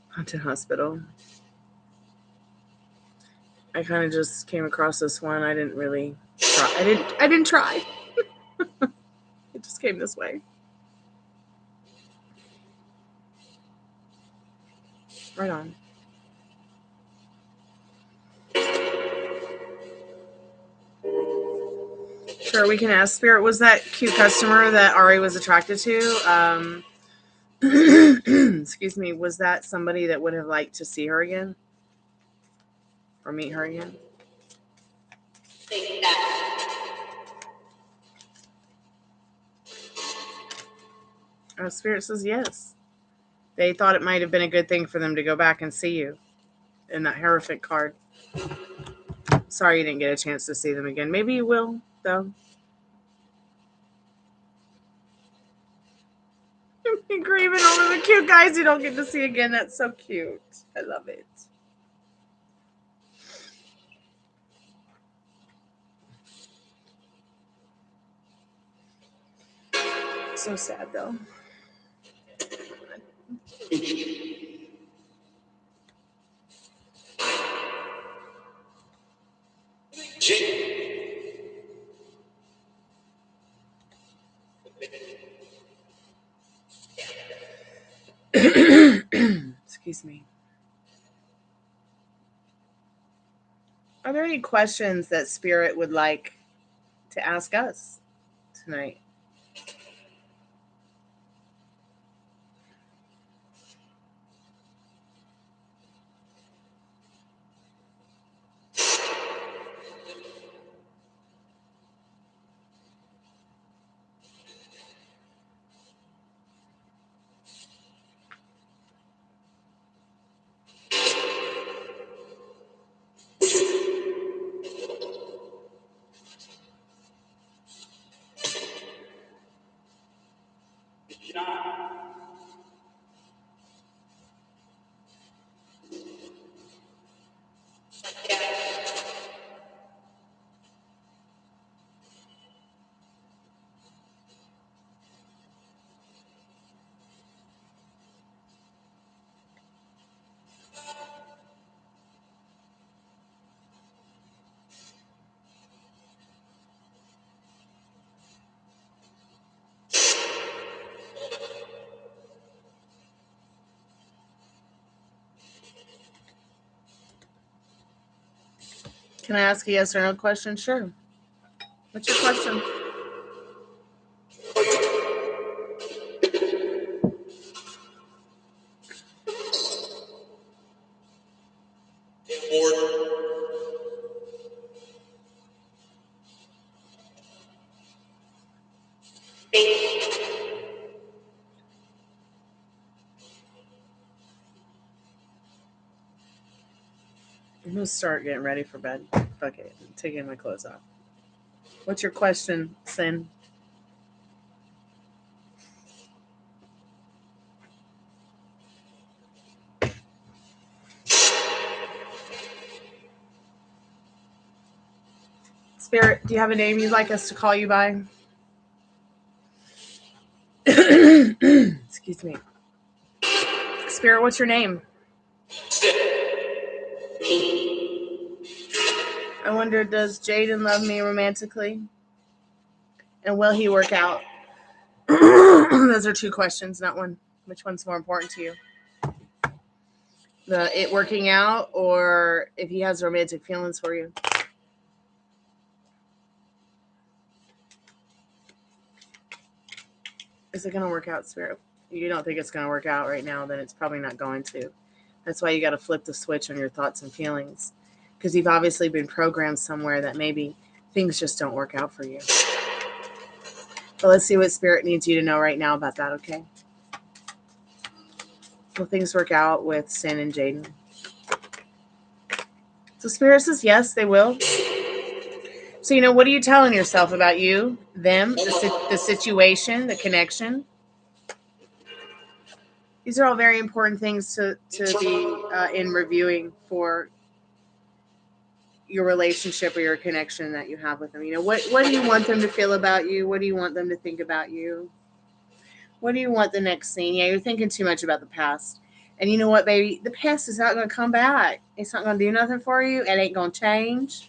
Haunted Hospital. I kind of just came across this one. I didn't really try. I didn't try. It just came this way. Right on. Sure, we can ask Spirit. Was that cute customer that Ari was attracted to? Excuse me. Was that somebody that would have liked to see her again? Or meet her again? Spirit says yes. They thought it might have been a good thing for them to go back and see you in that Hierophant card. Sorry you didn't get a chance to see them again. Maybe you will, though. You're grieving over the cute guys you don't get to see again. That's so cute. I love it. So sad, though. Excuse me. Are there any questions that Spirit would like to ask us tonight? Can I ask a yes or no question? Sure. What's your question? I'm going to start getting ready for bed. Fuck it. I'm taking my clothes off. What's your question, Sin? Spirit, do you have a name you'd like us to call you by? Excuse me. Spirit, what's your name? I wonder, does Jaden love me romantically? And will he work out? Those are two questions, not one. Which one's more important to you? It working out, or if he has romantic feelings for you? Is it going to work out, Spirit? You don't think it's going to work out right now, then it's probably not going to. That's why you got to flip the switch on your thoughts and feelings. Because you've obviously been programmed somewhere that maybe things just don't work out for you. But let's see what Spirit needs you to know right now about that, okay? Will things work out with Sin and Jaden? So Spirit says yes, they will. So, what are you telling yourself about you, them, the situation, the connection? These are all very important things to be in reviewing for your relationship or your connection that you have with them. What do you want them to feel about you? What do you want them to think about you? What do you want the next scene? Yeah, you're thinking too much about the past. And you know what, baby? The past is not going to come back. It's not going to do nothing for you. It ain't going to change.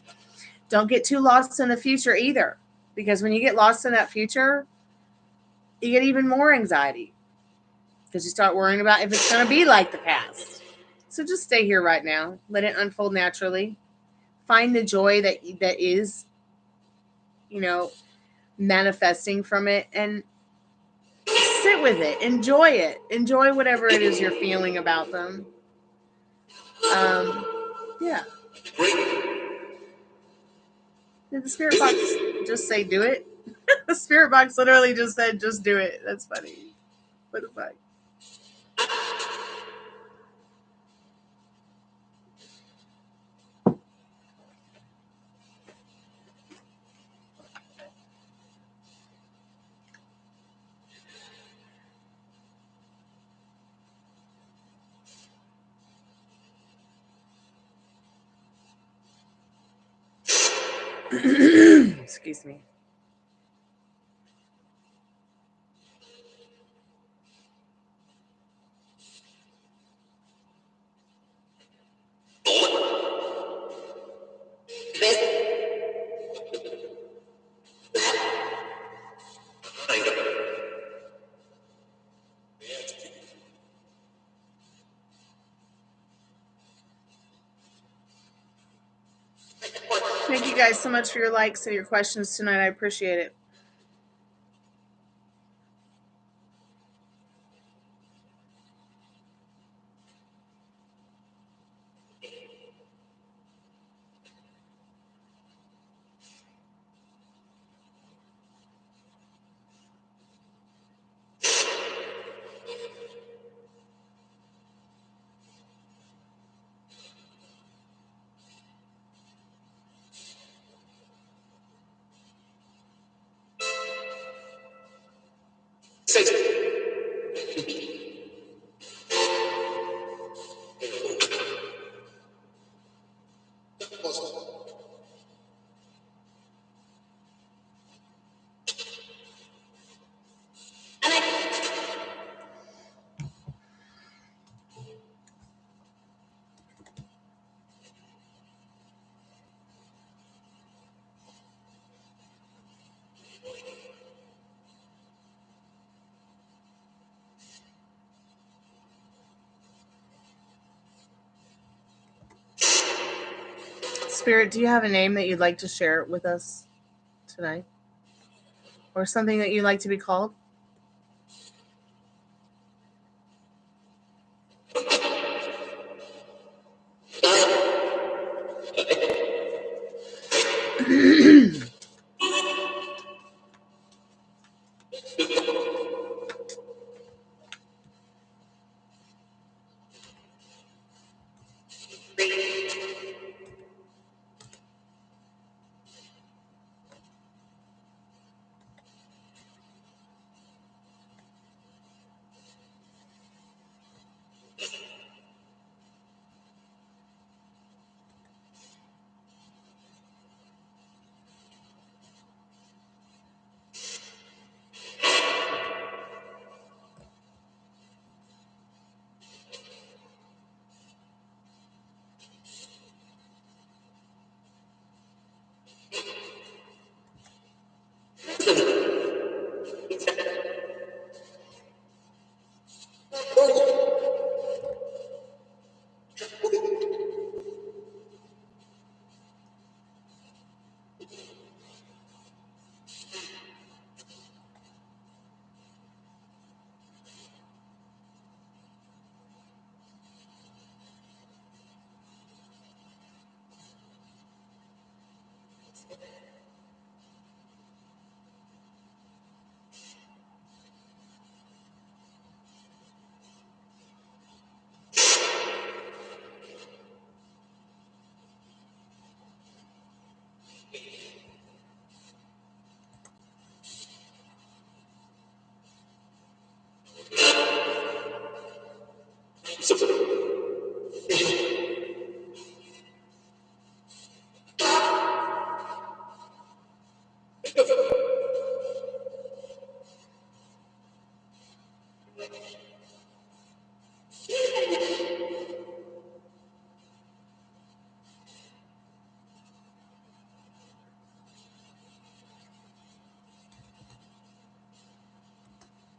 Don't get too lost in the future either. Because when you get lost in that future, you get even more anxiety. Because you start worrying about if it's going to be like the past. So just stay here right now. Let it unfold naturally. Find the joy that is, manifesting from it, and sit with it. Enjoy it. Enjoy whatever it is you're feeling about them. Yeah. Did the spirit box just say do it? The spirit box literally just said just do it. That's funny. What the fuck? Excuse me. Thank you guys so much for your likes and your questions tonight. I appreciate it. Spirit, do you have a name that you'd like to share with us tonight? Or something that you'd like to be called?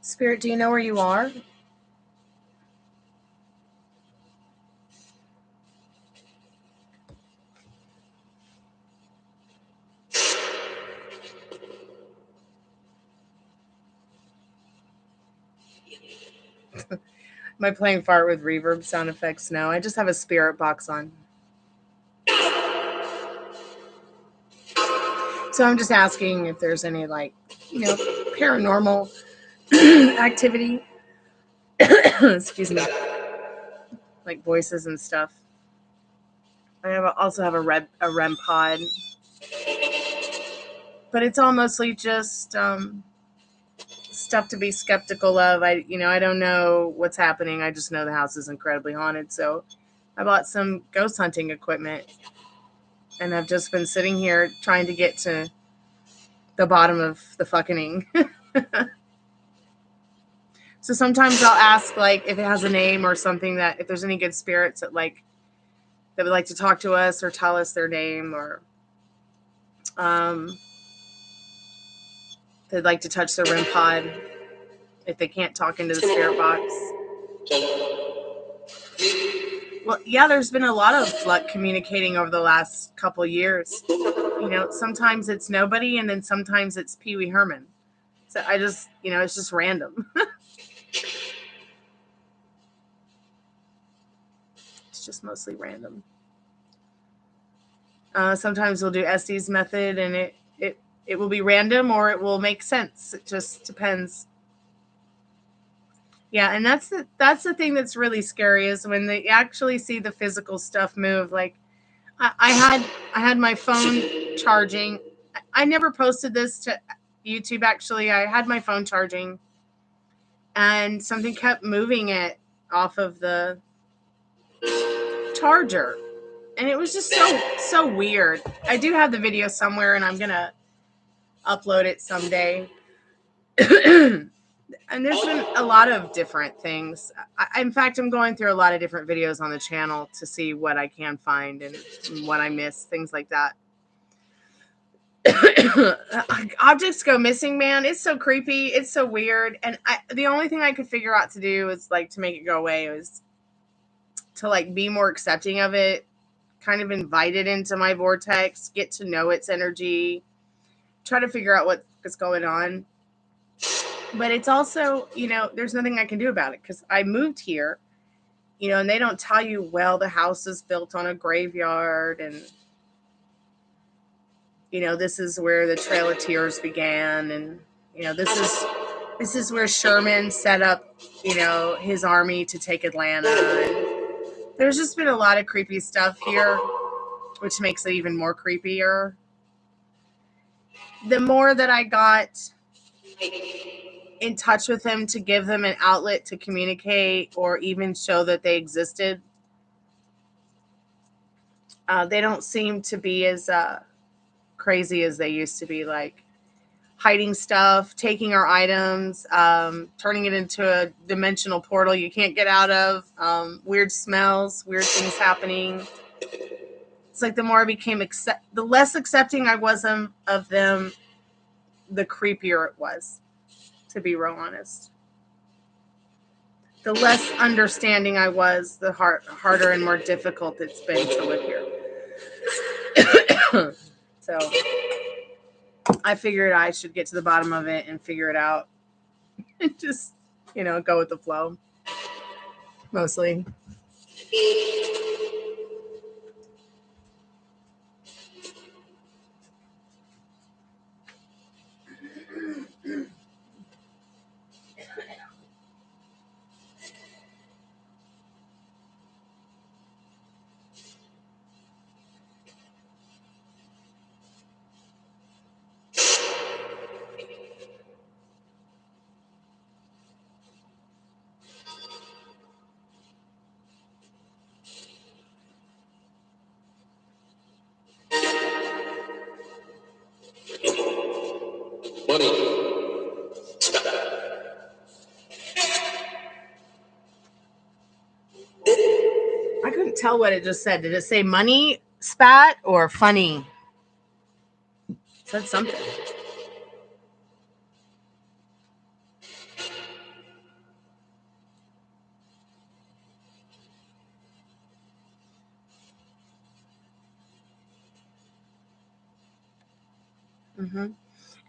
Spirit, do you know where you are? Am I playing fart with reverb sound effects? No, I just have a spirit box on. So I'm just asking if there's any, like, paranormal activity. Excuse me. Like voices and stuff. I also have a REM pod. But it's all mostly just stuff to be skeptical of. I don't know what's happening. I just know the house is incredibly haunted. So I bought some ghost hunting equipment. And I've just been sitting here trying to get to the bottom of the fucking. So sometimes I'll ask, like, if it has a name or something, that if there's any good spirits that would like to talk to us or tell us their name, or they'd like to touch their REM pod if they can't talk into the spirit box. Well, yeah, there's been a lot of luck communicating over the last couple years. Sometimes it's nobody, and then sometimes it's Pee Wee Herman. So I just, it's just random. It's just mostly random. Sometimes we'll do Estes method, and it will be random or it will make sense. It just depends. Yeah, and that's the thing that's really scary, is when they actually see the physical stuff move. Like I had my phone charging. I never posted this to YouTube, actually. I had my phone charging, and something kept moving it off of the charger. And it was just so weird. I do have the video somewhere, and I'm going to upload it someday. And there's been a lot of different things. In fact, I'm going through a lot of different videos on the channel to see what I can find and what I miss, things like that. Objects go missing, man. It's so creepy. It's so weird. And the only thing I could figure out to do is, like, to make it go away, was to, like, be more accepting of it. kind of invite it into my vortex, get to know its energy, try to figure out what's going on. But it's also, you know, there's nothing I can do about it because I moved here, you know, and they don't tell you, well, the house is built on a graveyard and, you know, this is where the Trail of Tears began. And, you know, this is where Sherman set up, you know, his army to take Atlanta. And there's just been a lot of creepy stuff here, which makes it even more creepier. The more that I got in touch with them to give them an outlet to communicate or even show that they existed, they don't seem to be as crazy as they used to be, like hiding stuff, taking our items, turning it into a dimensional portal you can't get out of, weird smells, weird things happening. It's like the more I became the less accepting I was of them, the creepier it was, to be real honest. The less understanding I was, the harder and more difficult it's been to live here. So I figured I should get to the bottom of it and figure it out and just, you know, go with the flow. Mostly. I couldn't tell what it just said. Did it say money spat or funny? It said something.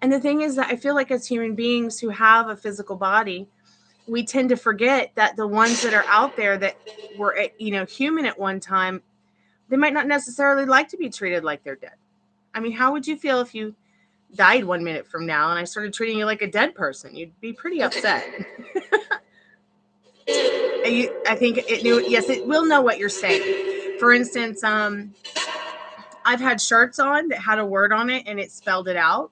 And the thing is that I feel like as human beings who have a physical body, we tend to forget that the ones that are out there that were, you know, human at one time, they might not necessarily like to be treated like they're dead. I mean, how would you feel if you died 1 minute from now and I started treating you like a dead person? You'd be pretty upset. I think it will know what you're saying. For instance, I've had shirts on that had a word on it and it spelled it out.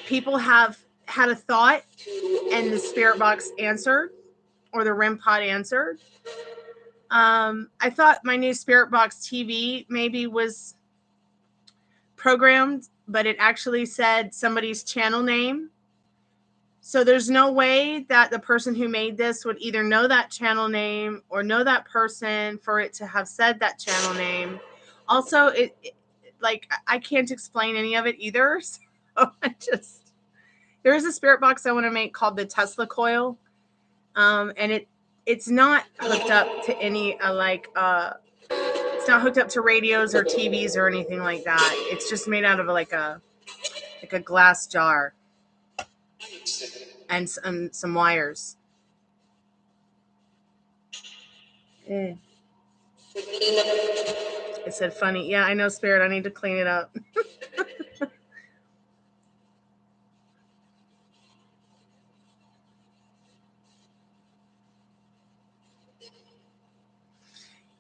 People have had a thought and the spirit box answered, or the REM pod answered. I thought my new spirit box TV maybe was programmed, but it actually said somebody's channel name. So there's no way that the person who made this would either know that channel name or know that person for it to have said that channel name. Also, I can't explain any of it either. So there is a spirit box I want to make called the Tesla coil. And it's not hooked up to any it's not hooked up to radios or TVs or anything like that. It's just made out of like a glass jar and some wires. It said funny. Yeah, I know, Spirit. I need to clean it up.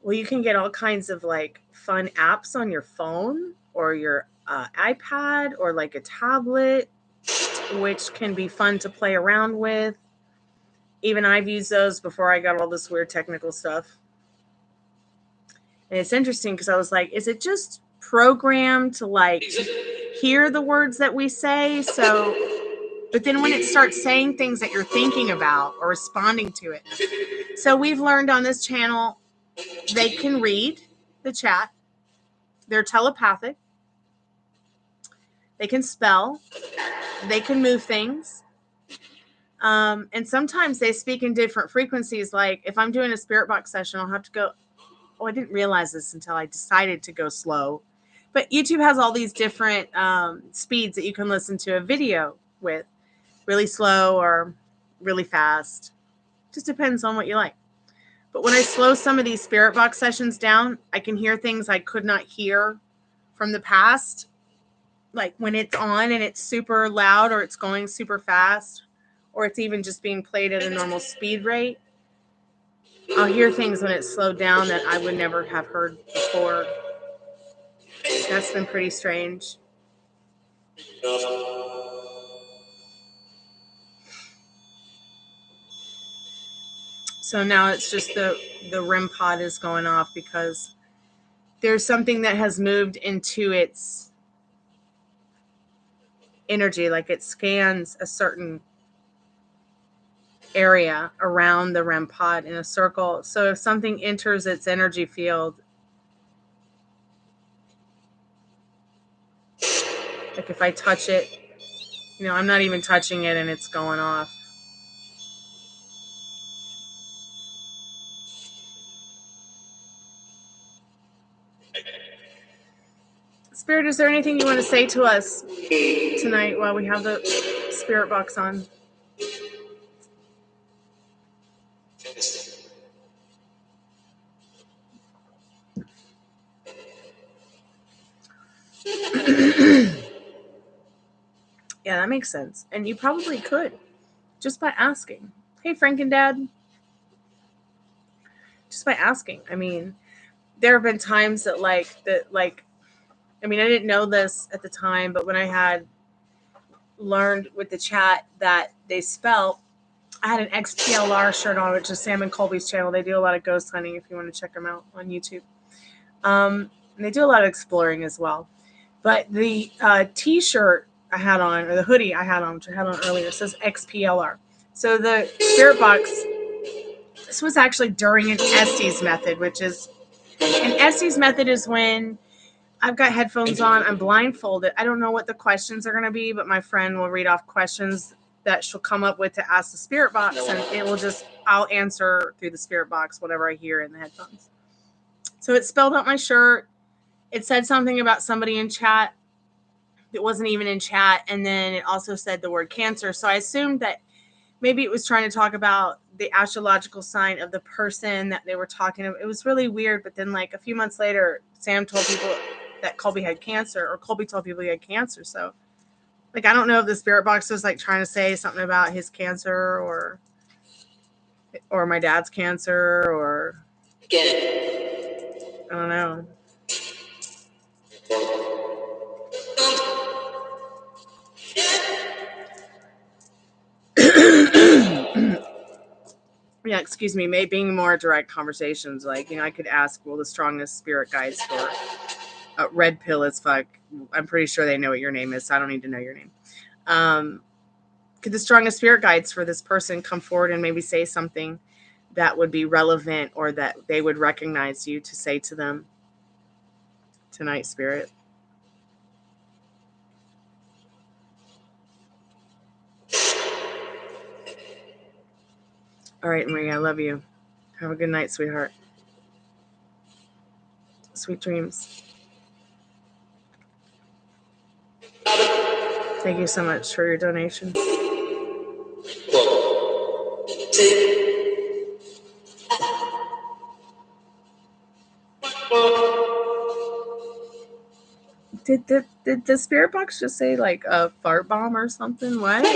Well, you can get all kinds of like fun apps on your phone or your iPad or like a tablet, which can be fun to play around with. Even I've used those before I got all this weird technical stuff. And it's interesting because I was like, is it just programmed to like hear the words that we say? So, but then when it starts saying things that you're thinking about or responding to it. So we've learned on this channel, they can read the chat. They're telepathic. They can spell. They can move things. And sometimes they speak in different frequencies. Like if I'm doing a spirit box session, I'll have to go, oh, I didn't realize this until I decided to go slow. But YouTube has all these different speeds that you can listen to a video with, really slow or really fast. Just depends on what you like. But when I slow some of these spirit box sessions down, I can hear things I could not hear from the past. Like when it's on and it's super loud, or it's going super fast, or it's even just being played at a normal speed rate. I'll hear things when it's slowed down that I would never have heard before. That's been pretty strange. So now it's just the REM pod is going off because there's something that has moved into its energy. Like it scans a certain area around the REM pod in a circle. So if something enters its energy field, like if I touch it, I'm not even touching it and it's going off. Spirit, is there anything you want to say to us tonight while we have the spirit box on? Yeah, that makes sense. And you probably could, just by asking. Hey, Frankendad. Just by asking. I mean, there have been times that I didn't know this at the time, but when I had learned with the chat that they spell, I had an XPLR shirt on, which is Sam and Colby's channel. They do a lot of ghost hunting if you want to check them out on YouTube. And they do a lot of exploring as well. But the t-shirt I had on, or the hoodie I had on, which I had on earlier, says XPLR. So the spirit box, this was actually during an Estes method, which is, an Estes method is when I've got headphones on, I'm blindfolded. I don't know what the questions are going to be, but my friend will read off questions that she'll come up with to ask the spirit box, and I'll answer through the spirit box whatever I hear in the headphones. So it spelled out my shirt. It said something about somebody in chat. It wasn't even in chat. And then it also said the word cancer. So I assumed that maybe it was trying to talk about the astrological sign of the person that they were talking about. It was really weird. But then like a few months later, Sam told people that Colby had cancer, or Colby told people he had cancer. So like, I don't know if the spirit box was like trying to say something about his cancer or my dad's cancer, or I don't know. Yeah, excuse me, maybe being more direct conversations. Like, I could ask, well, the strongest spirit guides for red pill as fuck. I'm pretty sure they know what your name is, so I don't need to know your name. Could the strongest spirit guides for this person come forward and maybe say something that would be relevant, or that they would recognize you to say to them tonight, Spirit? All right, Maria, I love you. Have a good night, sweetheart. Sweet dreams. Thank you so much for your donation. Did the spirit box just say like a fart bomb or something? What?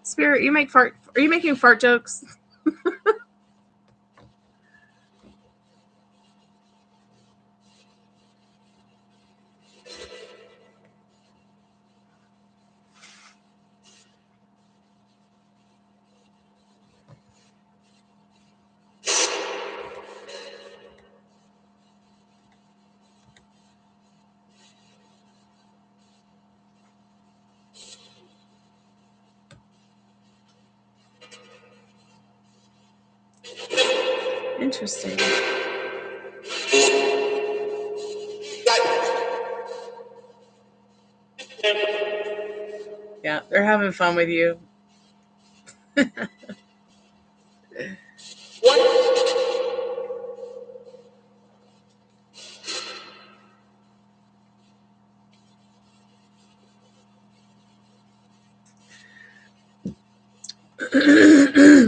Spirit, are you making fart jokes? Interesting. Yeah, They're having fun with you.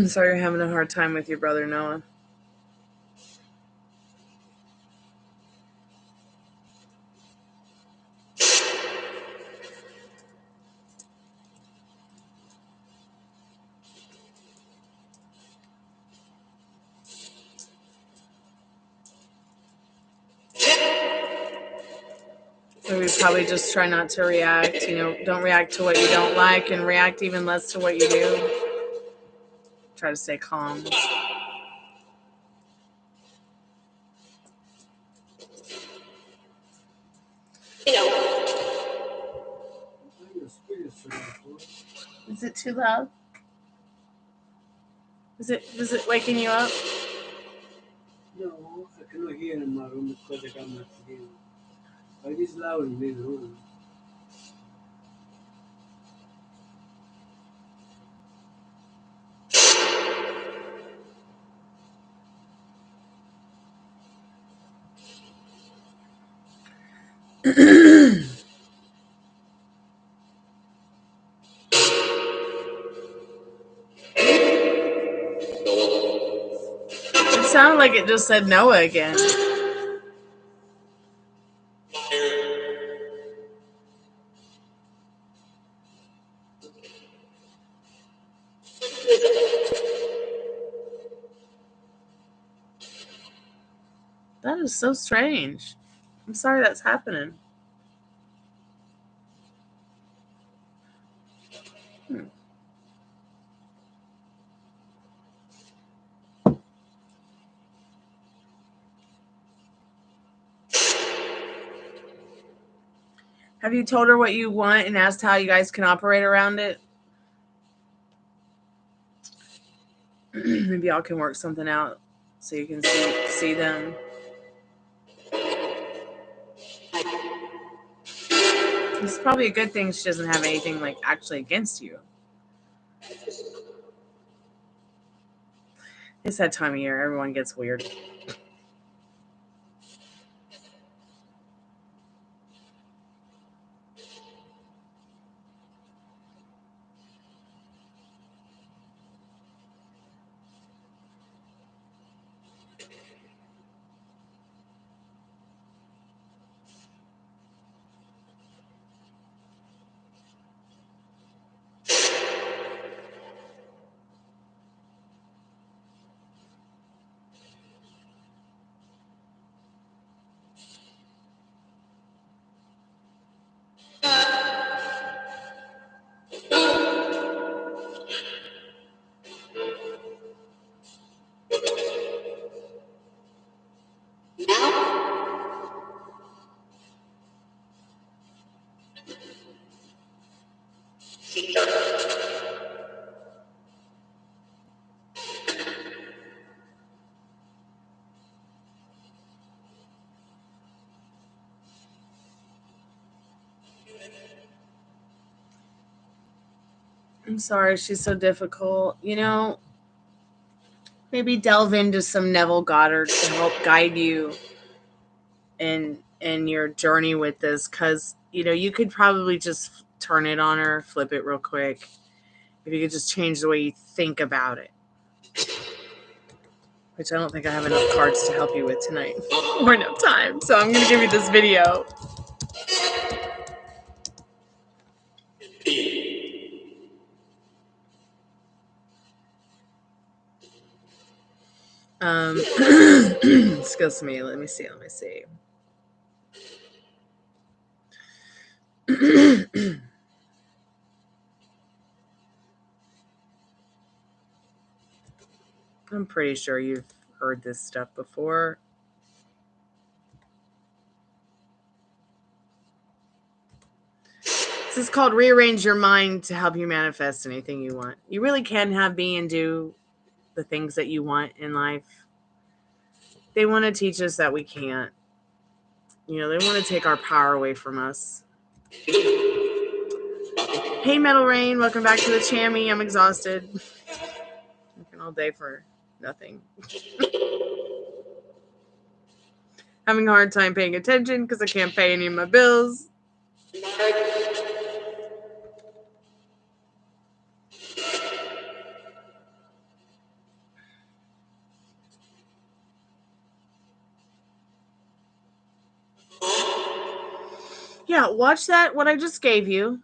Sorry you're having a hard time with your brother Noah. So we probably just try not to react, don't react to what you don't like and react even less to what you do. Try to stay calm. Is it too loud? Is it waking you up? No, I cannot hear in my room because I got my TV. It is loud in this room. It sounded like it just said Noah again. That is so strange. I'm sorry that's happening. Have you told her what you want and asked how you guys can operate around it? Maybe y'all can work something out so you can see them. It's probably a good thing she doesn't have anything like actually against you. It's that time of year. Everyone gets weird. I'm sorry she's so difficult. Maybe delve into some Neville Goddard to help guide you in your journey with this, because you could probably just turn it on her, flip it real quick. If you could just change the way you think about it, which I don't think I have enough cards to help you with tonight or enough time, so I'm going to give you this video. Excuse me. Let me see. I'm pretty sure you've heard this stuff before. This is called Rearrange Your Mind to help you manifest anything you want. You really can have, be, and do the things that you want in life. They want to teach us that we can't. They want to take our power away from us. Hey, Metal Rain, welcome back to the Chammy. I'm exhausted. Working all day for nothing. Having a hard time paying attention because I can't pay any of my bills. Yeah, watch that, what I just gave you.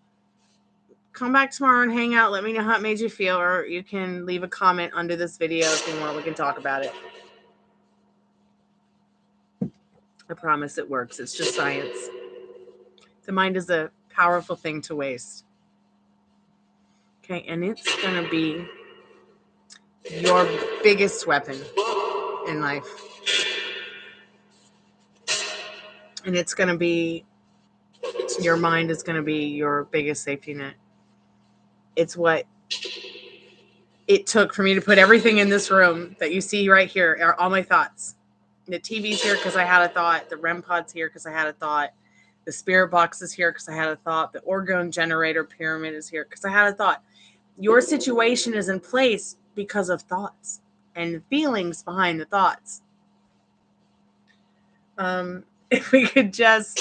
Come back tomorrow and hang out. Let me know how it made you feel, or you can leave a comment under this video if you want. We can talk about it. I promise it works. It's just science. The mind is a powerful thing to waste. Okay, and it's going to be your biggest weapon in life. And it's going to be, your mind is going to be your biggest safety net. It's what it took for me to put everything in this room that you see right here, are all my thoughts. The TV's here because I had a thought. The REM pod's here because I had a thought. The spirit box is here because I had a thought. The orgone generator pyramid is here because I had a thought. Your situation is in place because of thoughts and feelings behind the thoughts. If we could just,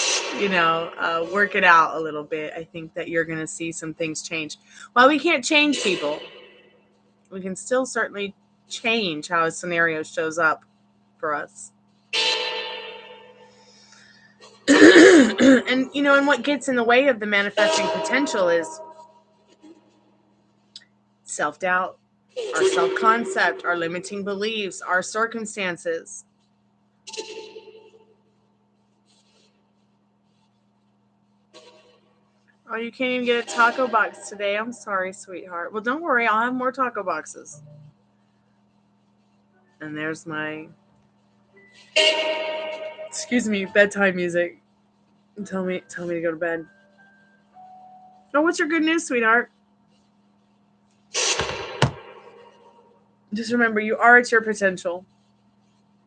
work it out a little bit, I think that you're going to see some things change. While we can't change people, we can still certainly change how a scenario shows up for us. And what gets in the way of the manifesting potential is self-doubt, our self-concept, our limiting beliefs, our circumstances. Oh, you can't even get a taco box today. I'm sorry, sweetheart. Well, don't worry. I'll have more taco boxes. And there's my, bedtime music. Tell me to go to bed. Oh, what's your good news, sweetheart? Just remember, you are at your potential.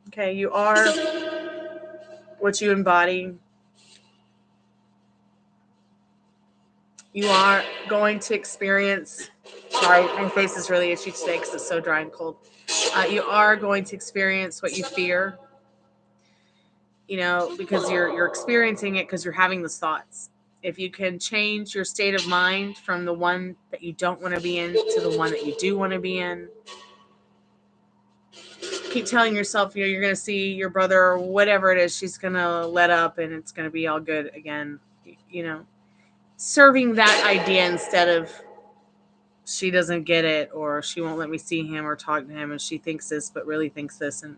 Okay, you are what you embody. You are going to experience, sorry, my face is really itchy today because it's so dry and cold. You are going to experience what you fear, because you're experiencing it because you're having those thoughts. If you can change your state of mind from the one that you don't want to be in to the one that you do want to be in, keep telling yourself, you're going to see your brother or whatever it is, she's going to let up and it's going to be all good again. Serving that idea instead of she doesn't get it, or she won't let me see him or talk to him, and she thinks this but really thinks this. And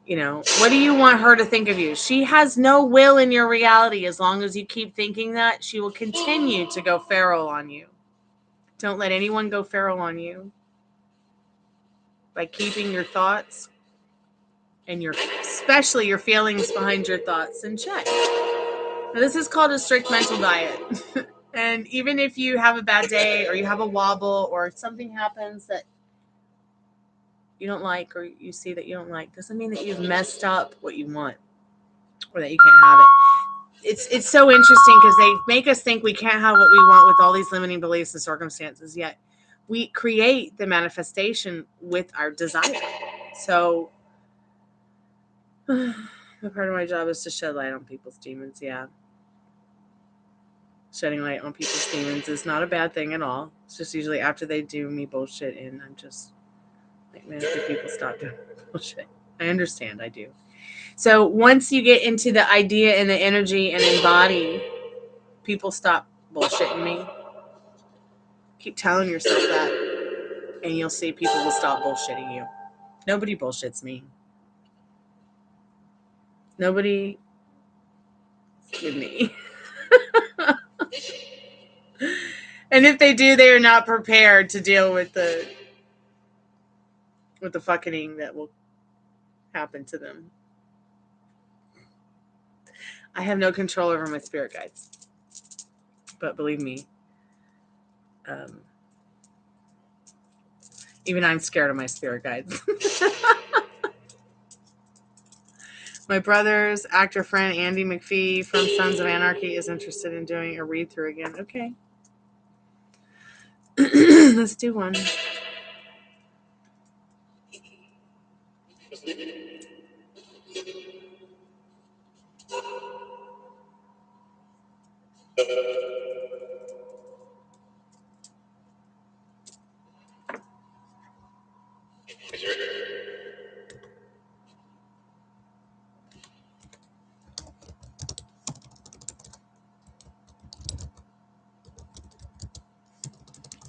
what do you want her to think of you? She has no will in your reality. As long as you keep thinking that, she will continue to go feral on you. Don't let anyone go feral on you. By keeping your thoughts and especially your feelings behind your thoughts in check. Now, this is called a strict mental diet. And even if you have a bad day or you have a wobble or something happens that you don't like, or you see that you don't like, doesn't mean that you've messed up what you want or that you can't have it. It's so interesting because they make us think we can't have what we want with all these limiting beliefs and circumstances, yet we create the manifestation with our desire. So a part of my job is to shed light on people's demons. Yeah. Shedding light on people's demons is not a bad thing at all. It's just usually after they do me bullshit and I'm just like, man, do people stop doing bullshit? I understand, I do. So once you get into the idea and the energy and embody, people stop bullshitting me. Keep telling yourself that, and you'll see people will stop bullshitting you. Nobody bullshits me. Nobody with me. And if they do, they are not prepared to deal with the fucking that will happen to them. I have no control over my spirit guides. But believe me, even I'm scared of my spirit guides. My brother's actor friend, Andy McPhee from Sons of Anarchy, is interested in doing a read-through again. Okay. Let's do one.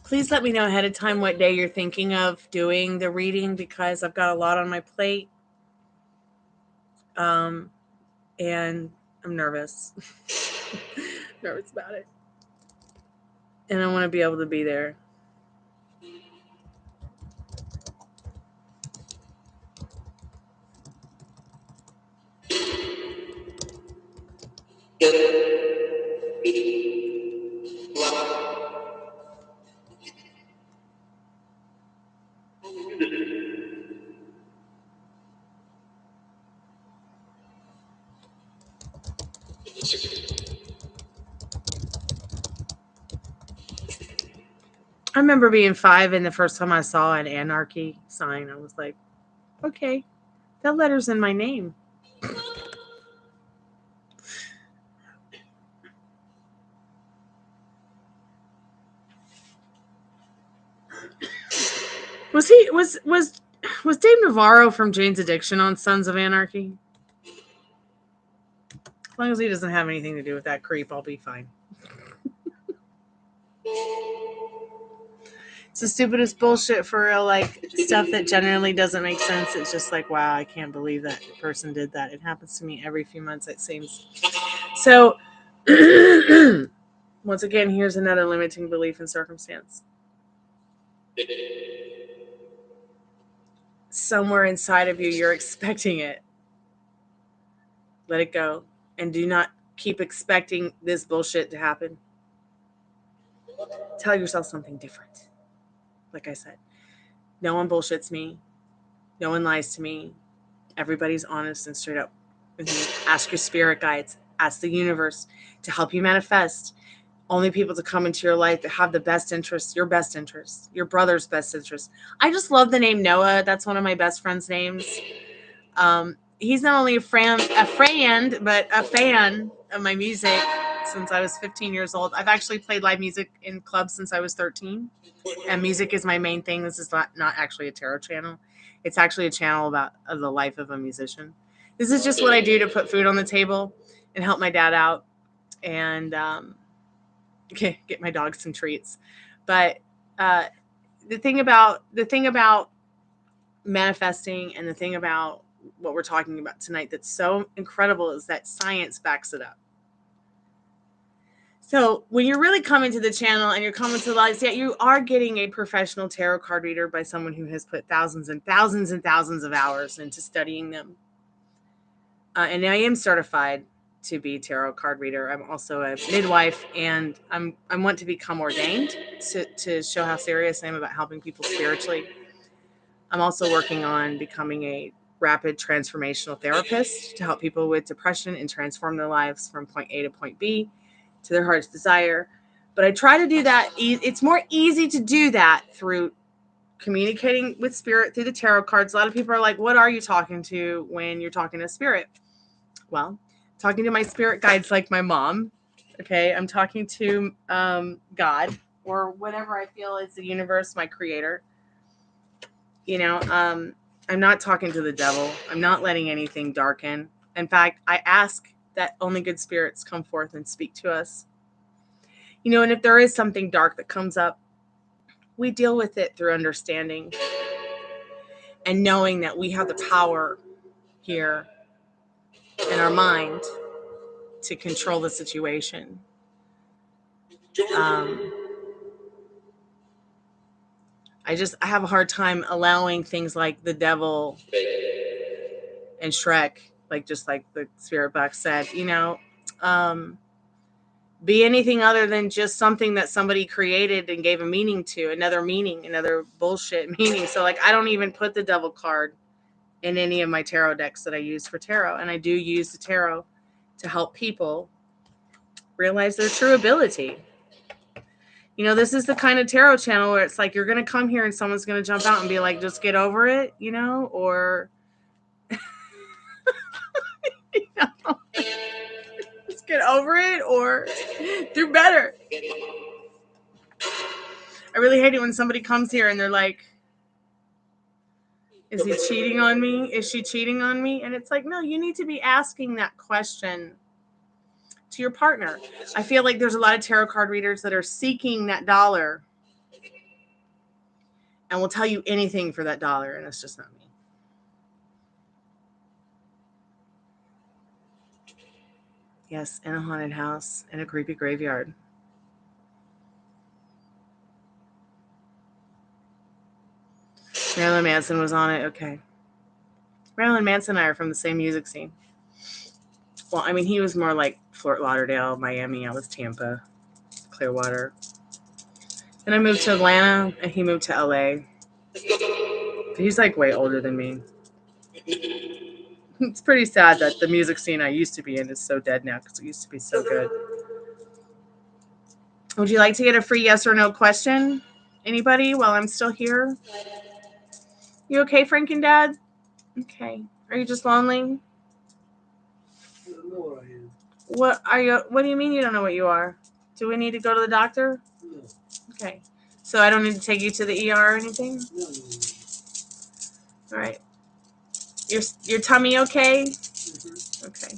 Please let me know ahead of time what day you're thinking of doing the reading, because I've got a lot on my plate. And I'm nervous. Nervous about it. And I want to be able to be there. I remember being 5 and the first time I saw an anarchy sign, I was like, okay, that letter's in my name. Was Dave Navarro from Jane's Addiction on Sons of Anarchy? As long as he doesn't have anything to do with that creep, I'll be fine. It's the stupidest bullshit for real, like stuff that generally doesn't make sense. It's just like, wow, I can't believe that person did that. It happens to me every few months, it seems. So, once again, here's another limiting belief and circumstance. Somewhere inside of you, you're expecting it. Let it go. And do not keep expecting this bullshit to happen. Tell yourself something different. Like I said, no one bullshits me. No one lies to me. Everybody's honest and straight up with me. Ask your spirit guides. Ask the universe to help you manifest. Only people to come into your life that have the best interests, your best interests, your brother's best interests. I just love the name Noah. That's one of my best friend's names. He's not only a friend, but a fan of my music since I was 15 years old. I've actually played live music in clubs since I was 13. And music is my main thing. This is not actually a tarot channel. It's actually a channel about the life of a musician. This is just what I do to put food on the table and help my dad out and get my dog some treats. But the thing about manifesting and the thing about what we're talking about tonight that's so incredible is that science backs it up. So when you're really coming to the channel and you're coming to the lives, you are getting a professional tarot card reader by someone who has put thousands and thousands and thousands of hours into studying them. And I am certified to be a tarot card reader. I'm also a midwife, and I want to become ordained to show how serious I am about helping people spiritually. I'm also working on becoming a rapid transformational therapist to help people with depression and transform their lives from point A to point B to their heart's desire. But I try to do that. It's more easy to do that through communicating with spirit through the tarot cards. A lot of people are like, what are you talking to when you're talking to spirit? Well, talking to my spirit guides like my mom. Okay, I'm talking to God or whatever I feel is the universe, my creator. You know, I'm not talking to the devil. I'm not letting anything darken. In fact, I ask that only good spirits come forth and speak to us. You know, and if there is something dark that comes up, we deal with it through understanding and knowing that we have the power here in our mind to control the situation. I have a hard time allowing things like the devil and Shrek, just like the spirit box said, you know, be anything other than just something that somebody created and gave a meaning to, another bullshit meaning. So I don't even put the devil card in any of my tarot decks that I use for tarot. And I do use the tarot to help people realize their true ability. You know, this is the kind of tarot channel where it's like you're going to come here and someone's going to jump out and be like, just get over it, you know, or you know, just get over it or do better. I really hate it when somebody comes here and they're like, is he cheating on me? Is she cheating on me? And it's like, no, you need to be asking that question to your partner. I feel like there's a lot of tarot card readers that are seeking that dollar and will tell you anything for that dollar, and it's just not me. Yes, in a haunted house, in a creepy graveyard. Marilyn Manson was on it. Okay. Marilyn Manson and I are from the same music scene. Well, I mean, he was more like Fort Lauderdale, Miami. I was Tampa, Clearwater. Then I moved to Atlanta, and he moved to LA. He's like way older than me. It's pretty sad that the music scene I used to be in is so dead now because it used to be so good. Would you like to get a free yes or no question? Anybody while I'm still here? You okay, Franken Dad? Okay. Are you just lonely? I don't know what I am. What are you? What do you mean you don't know what you are? Do we need to go to the doctor? No. Okay. So I don't need to take you to the ER or anything? No. All right. Your tummy okay? Mm-hmm. Okay.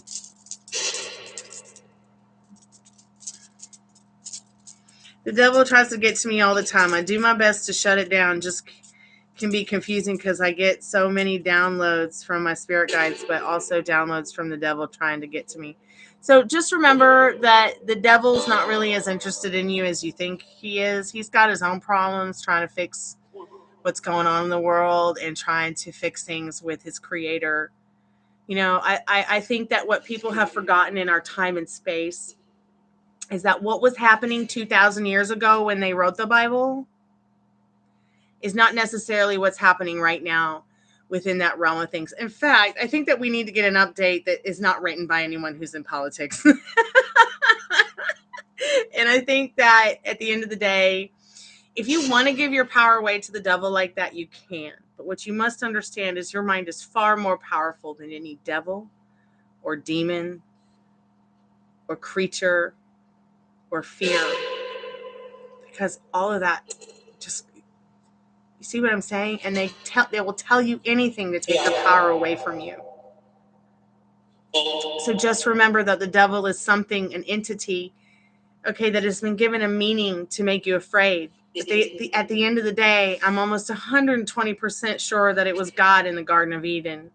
The devil tries to get to me all the time. I do my best to shut it down. Just can be confusing because I get so many downloads from my spirit guides, but also downloads from the devil trying to get to me. So just remember that the devil's not really as interested in you as you think he is. He's got his own problems trying to fix what's going on in the world and trying to fix things with his creator. You know, I think that what people have forgotten in our time and space is that what was happening 2,000 years ago when they wrote the Bible is not necessarily what's happening right now within that realm of things. In fact, I think that we need to get an update that is not written by anyone who's in politics. And I think that at the end of the day, if you want to give your power away to the devil like that, you can. But what you must understand is your mind is far more powerful than any devil or demon or creature or fear. Because all of that just, you see what I'm saying? And they will tell you anything to take the power away from you. So just remember that the devil is something, an entity, okay, that has been given a meaning to make you afraid. But at the end of the day, I'm almost 120% sure that it was God in the Garden of Eden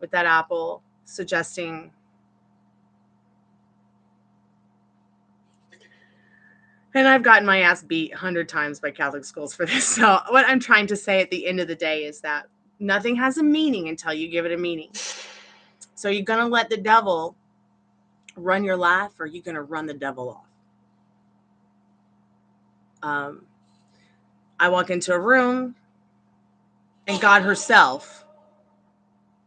with that apple suggesting. And I've gotten my ass beat 100 times by Catholic schools for this. So what I'm trying to say at the end of the day is that nothing has a meaning until you give it a meaning. So you're going to let the devil run your life, or you're going to run the devil off. I walk into a room and God herself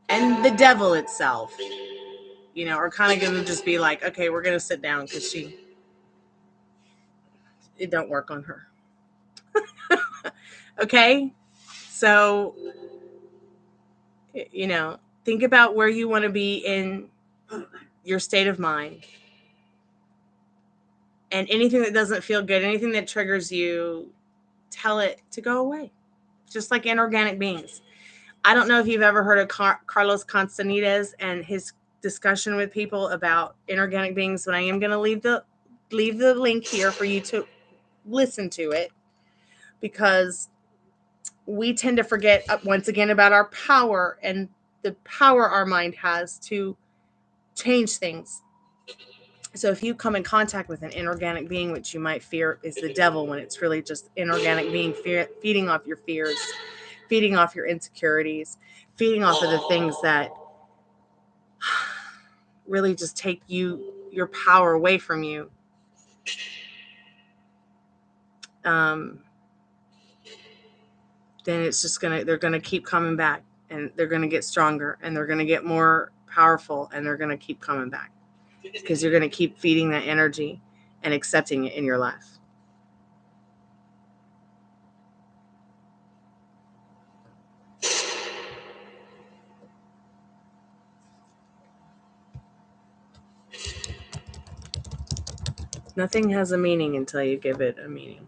and the devil itself, you know, are kind of going to just be like, okay, we're going to sit down because it don't work on her. Okay. So, you know, think about where you want to be in your state of mind. And anything that doesn't feel good, anything that triggers you, tell it to go away. Just like inorganic beings. I don't know if you've ever heard of Carlos Castaneda's and his discussion with people about inorganic beings, but I am going to leave the link here for you to listen to it, because we tend to forget once again about our power and the power our mind has to change things. So if you come in contact with an inorganic being, which you might fear is the devil, when it's really just inorganic being feeding off your fears, feeding off your insecurities, feeding off of the things that really just take your power away from you. Then it's just they're gonna keep coming back, and they're gonna get stronger, and they're gonna get more powerful, and they're gonna keep coming back because you're gonna keep feeding that energy and accepting it in your life. Nothing has a meaning until you give it a meaning.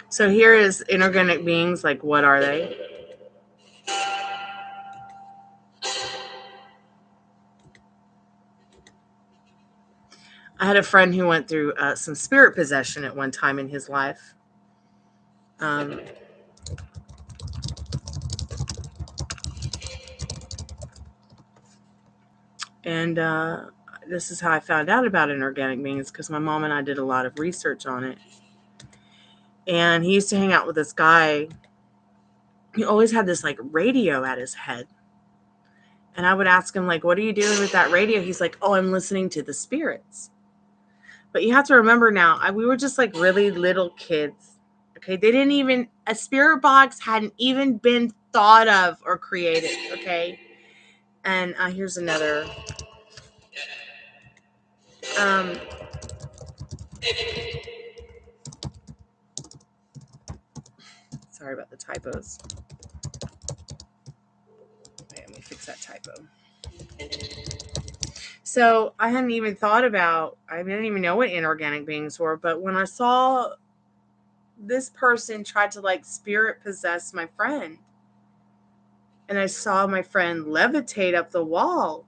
So here is inorganic beings. Like, what are they? I had a friend who went through some spirit possession at one time in his life. And this is how I found out about inorganic beings, because my mom and I did a lot of research on it. And he used to hang out with this guy. He always had this like radio at his head. And I would ask him, like, what are you doing with that radio? He's like, oh, I'm listening to the spirits. But you have to remember now, we were just like really little kids. Okay. They didn't even, a spirit box hadn't even been thought of or created. Okay. And here's another. Sorry about the typos. Okay, let me fix that typo. So I hadn't even thought about, I didn't even know what inorganic beings were. But when I saw this person try to like spirit possess my friend, and I saw my friend levitate up the wall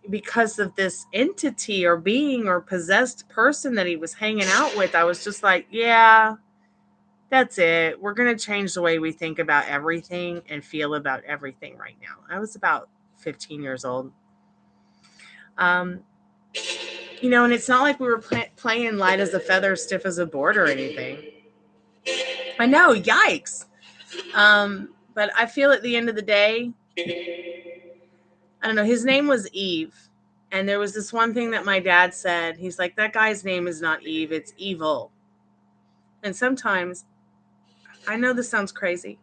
because of this entity or being or possessed person that he was hanging out with, I was just like, yeah, that's it. We're going to change the way we think about everything and feel about everything right now. I was about 15 years old. You know, and it's not like we were playing light as a feather, stiff as a board or anything. I know, yikes. But I feel at the end of the day, I don't know, his name was Eve. And there was this one thing that my dad said. He's like, that guy's name is not Eve, it's evil. And sometimes, I know this sounds crazy,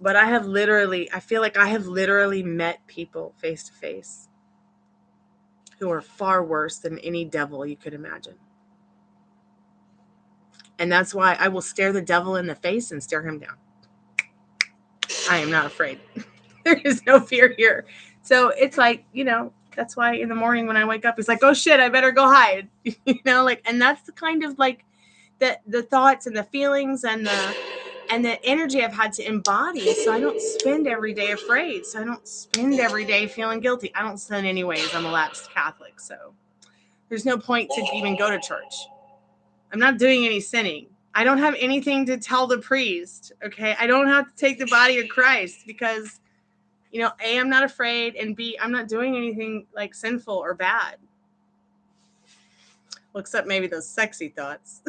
but I feel like I have literally met people face to face who are far worse than any devil you could imagine. And that's why I will stare the devil in the face and stare him down. I am not afraid. There is no fear here. So it's like, you know, that's why in the morning when I wake up, it's like, oh shit, I better go hide. You know, like, and that's the kind of like the thoughts and the feelings and the energy I've had to embody. So I don't spend every day afraid. So I don't spend every day feeling guilty. I don't sin anyways. I'm a lapsed Catholic. So there's no point to even go to church. I'm not doing any sinning. I don't have anything to tell the priest. Okay. I don't have to take the body of Christ because, you know, A, I'm not afraid, and B, I'm not doing anything like sinful or bad. Well, except maybe those sexy thoughts.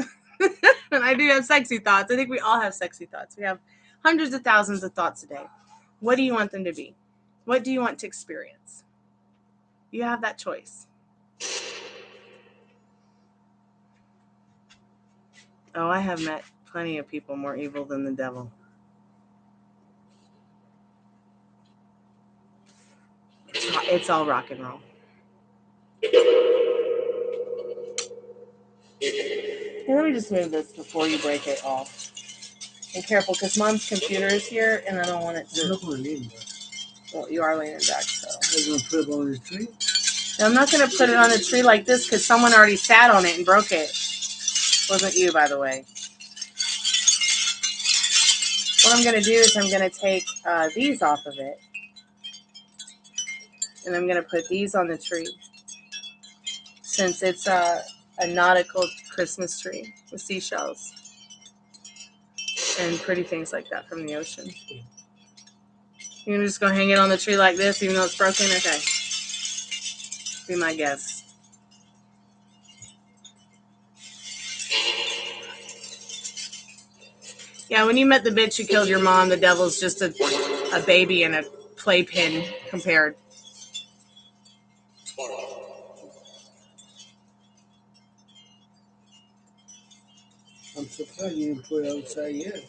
And I do have sexy thoughts. I think we all have sexy thoughts. We have hundreds of thousands of thoughts a day. What do you want them to be? What do you want to experience? You have that choice. Oh, I have met plenty of people more evil than the devil. It's all rock and roll. Hey, let me just move this before you break it off. And careful, because Mom's computer is here, and I don't want it to. Well, you are leaning back, so. Are you going to put it on the tree? No, I'm not going to put it on a tree like this because someone already sat on it and broke it. Wasn't you, by the way. What I'm going to do is I'm going to take these off of it. And I'm going to put these on the tree. Since it's a nautical Christmas tree with seashells. And pretty things like that from the ocean. You're just going to hang it on the tree like this even though it's broken? Okay. Be my guest. Yeah, when you met the bitch who killed your mom, the devil's just a baby and a playpen compared. I'm surprised you didn't put it outside yet.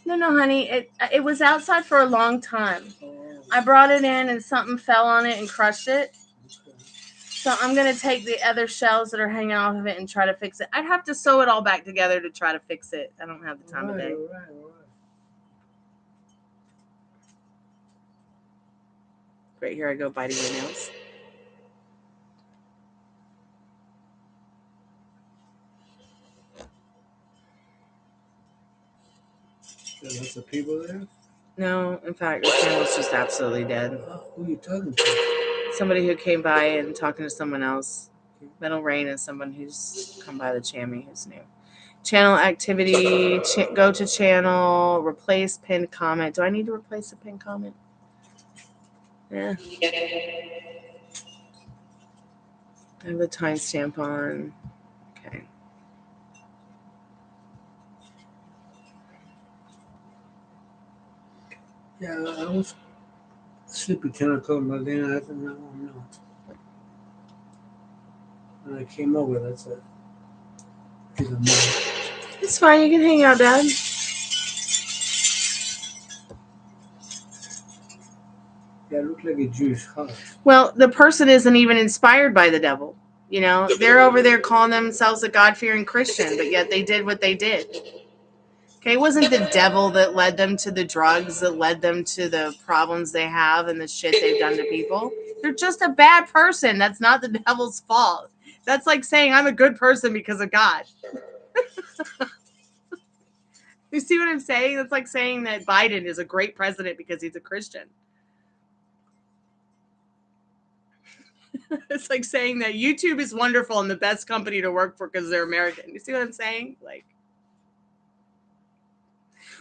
No, honey. It was outside for a long time. Oh. I brought it in and something fell on it and crushed it. Okay. So I'm going to take the other shells that are hanging off of it and try to fix it. I'd have to sew it all back together to try to fix it. I don't have the time of day. All right. Right here I go biting my nails. There's lots of people there? No, in fact, the channel's just absolutely dead. Who are you talking to? Somebody who came by and talking to someone else. Metal Rain is someone who's come by the Chammy who's new. Channel activity, go to channel, replace pinned comment. Do I need to replace a pinned comment? Yeah. I have the timestamp on. Okay. Yeah, I was sleepy 10 o'clock, but then I didn't know. When I came over, that's it. It's fine. You can hang out, Dad. Yeah, it looked like a Jewish house. Well, the person isn't even inspired by the devil. You know, they're over there calling themselves a God-fearing Christian, but yet they did what they did. Okay, it wasn't the devil that led them to the drugs, that led them to the problems they have and the shit they've done to people. They're just a bad person. That's not the devil's fault. That's like saying I'm a good person because of God. You see what I'm saying? That's like saying that Biden is a great president because he's a Christian. It's like saying that YouTube is wonderful and the best company to work for because they're American. You see what I'm saying? Like,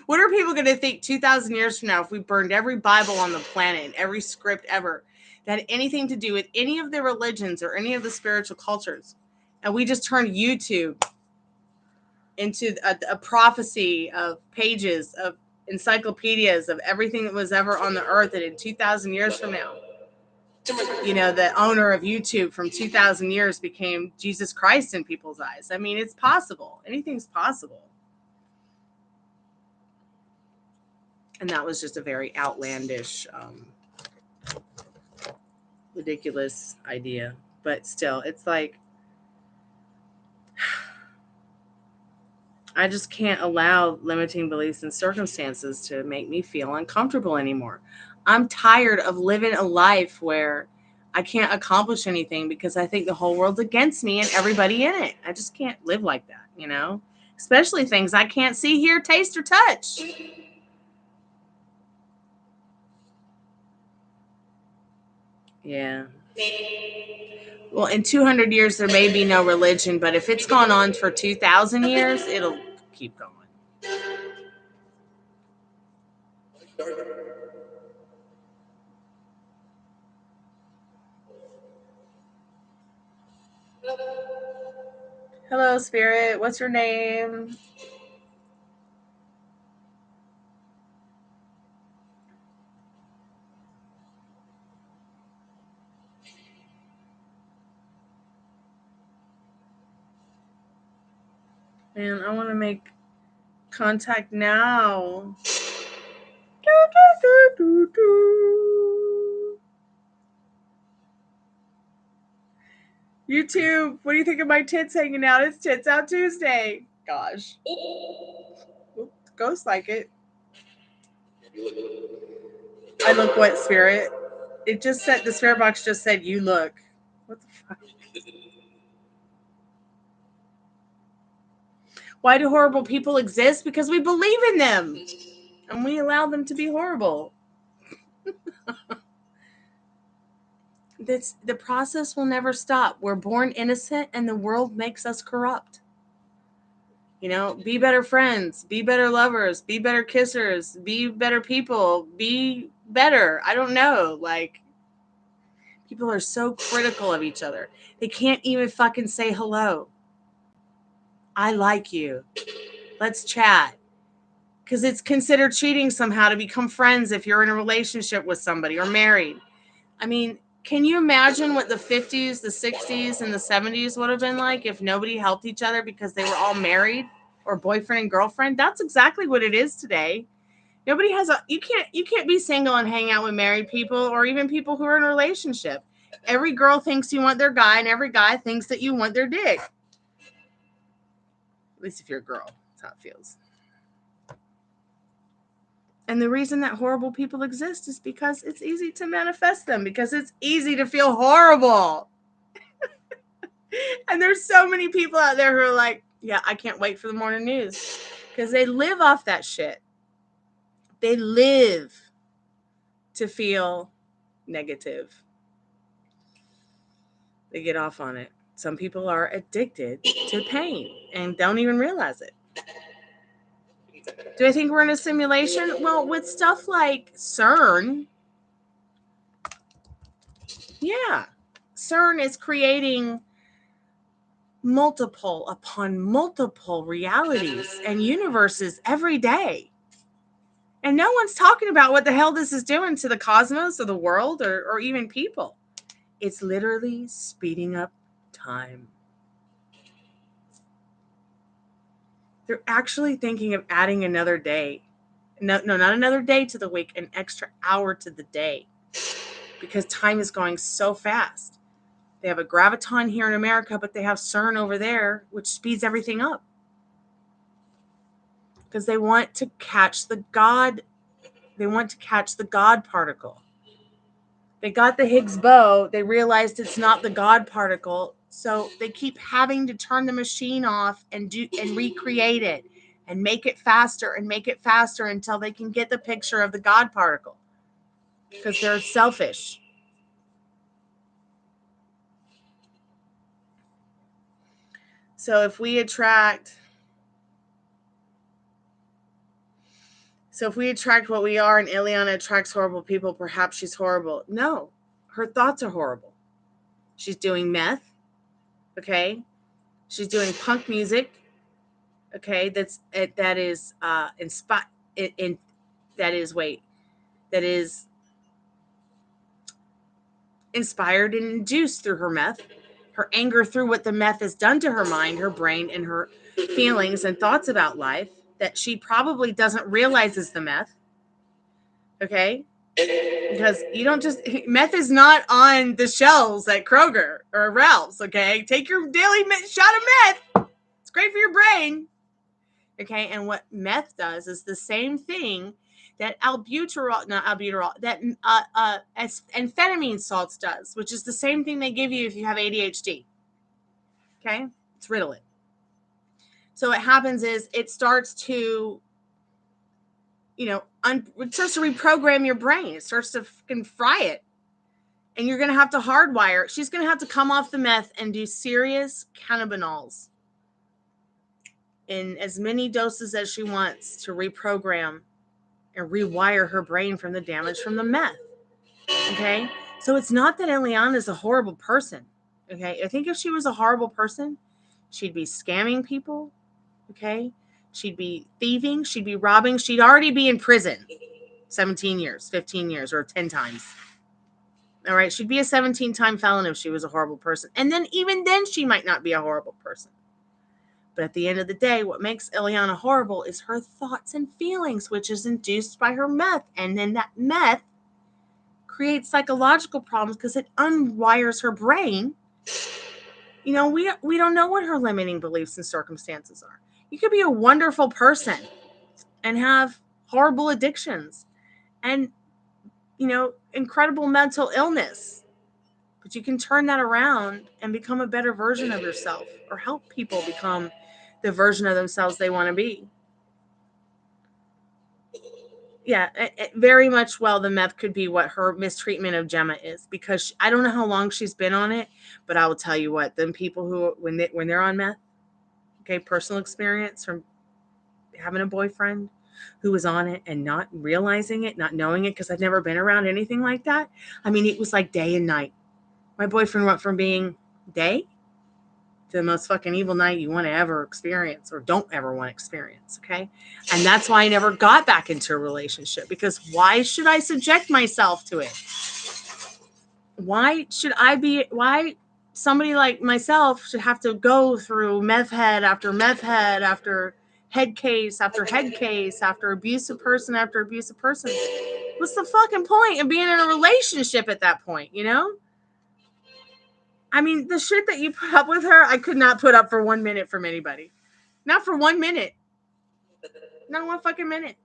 what are people going to think 2,000 years from now if we burned every Bible on the planet and every script ever that had anything to do with any of the religions or any of the spiritual cultures, and we just turned YouTube into a prophecy of pages, of encyclopedias, of everything that was ever on the earth, and in 2,000 years from now, you know, the owner of YouTube from 2,000 years became Jesus Christ in people's eyes. I mean, it's possible. Anything's possible. And that was just a very outlandish, ridiculous idea. But still, it's like, I just can't allow limiting beliefs and circumstances to make me feel uncomfortable anymore. I'm tired of living a life where I can't accomplish anything because I think the whole world's against me and everybody in it. I just can't live like that, you know? Especially things I can't see, hear, taste, or touch. Yeah. Well, in 200 years, there may be no religion, but if it's gone on for 2,000 years, it'll keep going. Hello, Spirit. What's your name? Man, I want to make contact now. YouTube, what do you think of my tits hanging out? It's Tits Out Tuesday. Gosh. Oop, ghosts like it. I look what, Spirit? It just said, the Spirit box just said, you look. What the fuck? Why do horrible people exist? Because we believe in them. And we allow them to be horrible. The process will never stop. We're born innocent and the world makes us corrupt. You know, be better friends, be better lovers, be better kissers, be better people, be better. I don't know. Like, people are so critical of each other. They can't even fucking say hello. I like you. Let's chat. Because it's considered cheating somehow to become friends if you're in a relationship with somebody or married. I mean, can you imagine what the 50s, the 60s, and the 70s would have been like if nobody helped each other because they were all married or boyfriend and girlfriend? That's exactly what it is today. Nobody has you can't be single and hang out with married people or even people who are in a relationship. Every girl thinks you want their guy and every guy thinks that you want their dick. At least if you're a girl, that's how it feels. And the reason that horrible people exist is because it's easy to manifest them, because it's easy to feel horrible. And there's so many people out there who are like, yeah, I can't wait for the morning news because they live off that shit. They live to feel negative. They get off on it. Some people are addicted to pain and don't even realize it. Do I think we're in a simulation? Well, with stuff like CERN, yeah. CERN is creating multiple upon multiple realities and universes every day. And no one's talking about what the hell this is doing to the cosmos or the world or even people. It's literally speeding up time. They're actually thinking of adding another day. No, not another day to the week, an extra hour to the day. Because time is going so fast. They have a graviton here in America, but they have CERN over there, which speeds everything up. Because they want to catch the God. They want to catch the God particle. They got the Higgs boson. They realized it's not the God particle. So they keep having to turn the machine off and recreate it and make it faster until they can get the picture of the God particle. Because they're selfish. So if we attract what we are and Ileana attracts horrible people, perhaps she's horrible. No, her thoughts are horrible. She's doing meth. Okay. She's doing punk music. Okay. That is inspired and induced through her meth, her anger through what the meth has done to her mind, her brain, and her feelings and thoughts about life that she probably doesn't realize is the meth. Okay? Because you don't just, meth is not on the shelves at Kroger or Ralph's, okay? Take your daily shot of meth. It's great for your brain. Okay? And what meth does is the same thing that amphetamine salts does, which is the same thing they give you if you have ADHD. Okay? It's Ritalin. So what happens is it starts to, it starts to reprogram your brain. It starts to fucking fry it. And you're going to have to hardwire. She's going to have to come off the meth and do serious cannabinols in as many doses as she wants to reprogram and rewire her brain from the damage from the meth. Okay? So it's not that Ileana is a horrible person. Okay? I think if she was a horrible person, she'd be scamming people. Okay? She'd be thieving. She'd be robbing. She'd already be in prison 17 years, 15 years, or 10 times. All right? She'd be a 17-time felon if she was a horrible person. And then even then, she might not be a horrible person. But at the end of the day, what makes Ileana horrible is her thoughts and feelings, which is induced by her meth. And then that meth creates psychological problems because it unwires her brain. We don't know what her limiting beliefs and circumstances are. You could be a wonderful person and have horrible addictions and, incredible mental illness. But you can turn that around and become a better version of yourself or help people become the version of themselves they want to be. Yeah, very much the meth could be what her mistreatment of Gemma is, because I don't know how long she's been on it, but I will tell you what, them people who, when they're on meth, okay, personal experience from having a boyfriend who was on it and not realizing it, not knowing it, because I've never been around anything like that. I mean, it was like day and night. My boyfriend went from being day to the most fucking evil night you want to ever experience or don't ever want to experience, okay? And that's why I never got back into a relationship, because why should I subject myself to it? Why somebody like myself should have to go through meth head after head case after head case after abusive person after abusive person? What's the fucking point of being in a relationship at that point, I mean, the shit that you put up with her, I could not put up for 1 minute from anybody. Not for 1 minute. Not 1 fucking minute.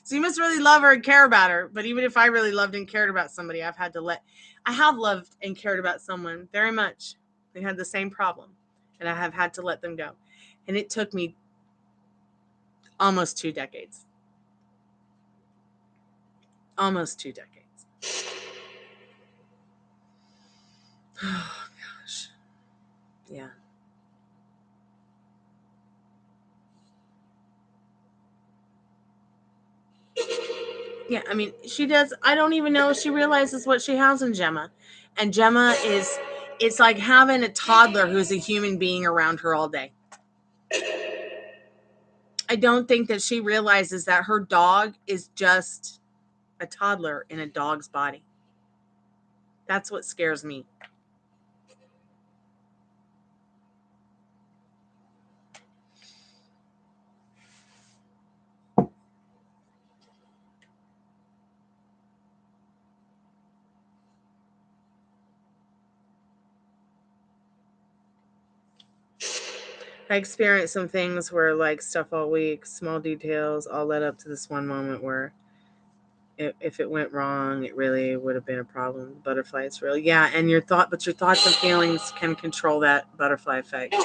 So you must really love her and care about her. But even if I really loved and cared about somebody, I have loved and cared about someone very much. They had the same problem. And I have had to let them go. And it took me almost 2 decades. Almost 2 decades. Oh, gosh. Yeah. Yeah, I mean, she does. I don't even know if she realizes what she has in Gemma. And Gemma is, it's like having a toddler who's a human being around her all day. I don't think that she realizes that her dog is just a toddler in a dog's body. That's what scares me. I experienced some things where, like, stuff all week, small details, all led up to this one moment where if it went wrong, it really would have been a problem. Butterflies, really. Yeah, and your thoughts and feelings can control that butterfly effect.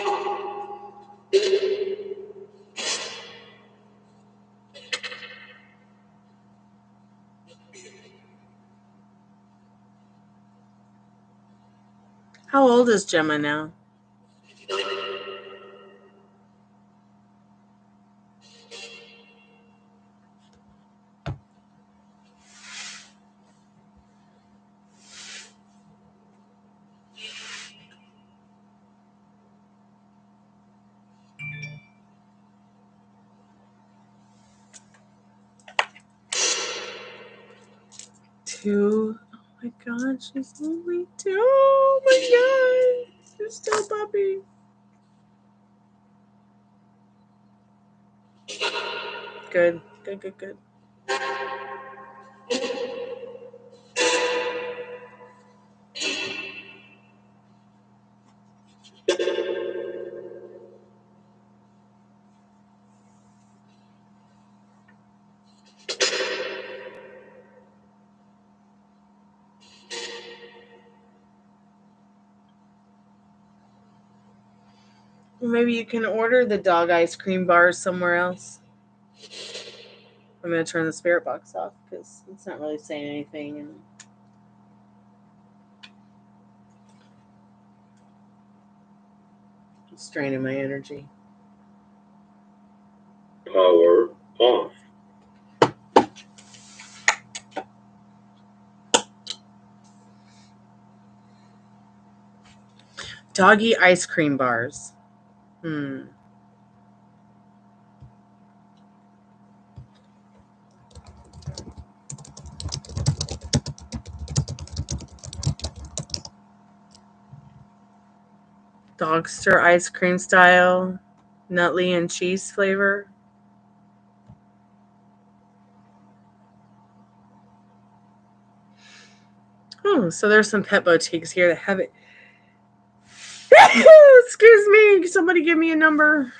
How old is Gemma now? Two. Oh my God, she's only 2. Oh my God, she's still a puppy. Good. Well, maybe you can order the dog ice cream bars somewhere else. I'm going to turn the spirit box off because it's not really saying anything. And it's straining my energy. Power off. Doggy ice cream bars. Dogster ice cream style, nutley and cheese flavor. Oh, so there's some pet boutiques here that have it. Excuse me, somebody give me a number.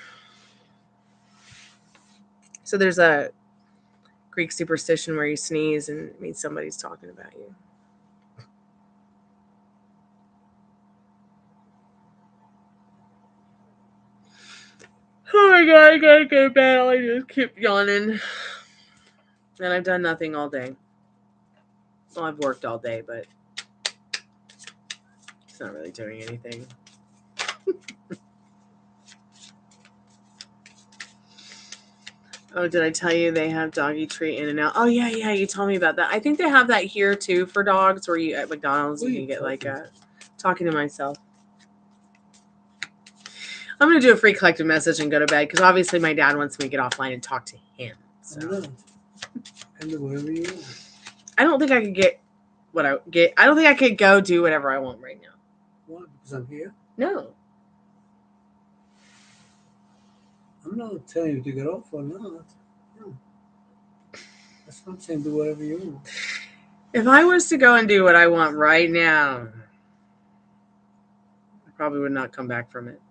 So there's a Greek superstition where you sneeze and it means somebody's talking about you. Oh my God, I gotta go to bed. I just keep yawning. And I've done nothing all day. Well, I've worked all day, but it's not really doing anything. Oh, did I tell you they have doggy treat in and out? Oh, yeah, you told me about that. I think they have that here, too, for dogs, where you, at McDonald's, you can get, like, a... Talking to myself. I'm going to do a free collective message and go to bed, because obviously my dad wants me to get offline and talk to him. So. And whatever you want. I don't think I could get what I get. I don't think I could go do whatever I want right now. Why? Because I'm here? No. I'm not telling you to get off or not. No. That's what I'm saying. Do whatever you want. If I was to go and do what I want right now, I probably would not come back from it.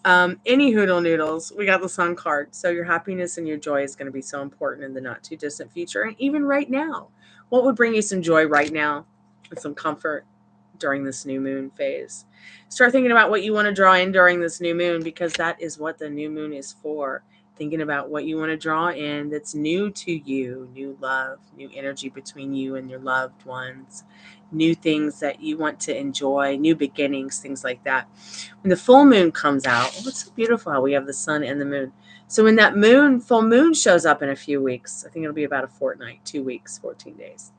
Any Hoodle Noodles, we got the Sun card. So your happiness and your joy is going to be so important in the not too distant future. And even right now, what would bring you some joy right now and some comfort? during this new moon phase. Start thinking about what you want to draw in during this new moon, because that is what the new moon is for. Thinking about what you want to draw in that's new to you, new love, new energy between you and your loved ones, new things that you want to enjoy, new beginnings, things like that. When the full moon comes out, it's so beautiful how we have the sun and the moon. So when that full moon shows up in a few weeks, I think it'll be about a fortnight, 2 weeks, 14 days.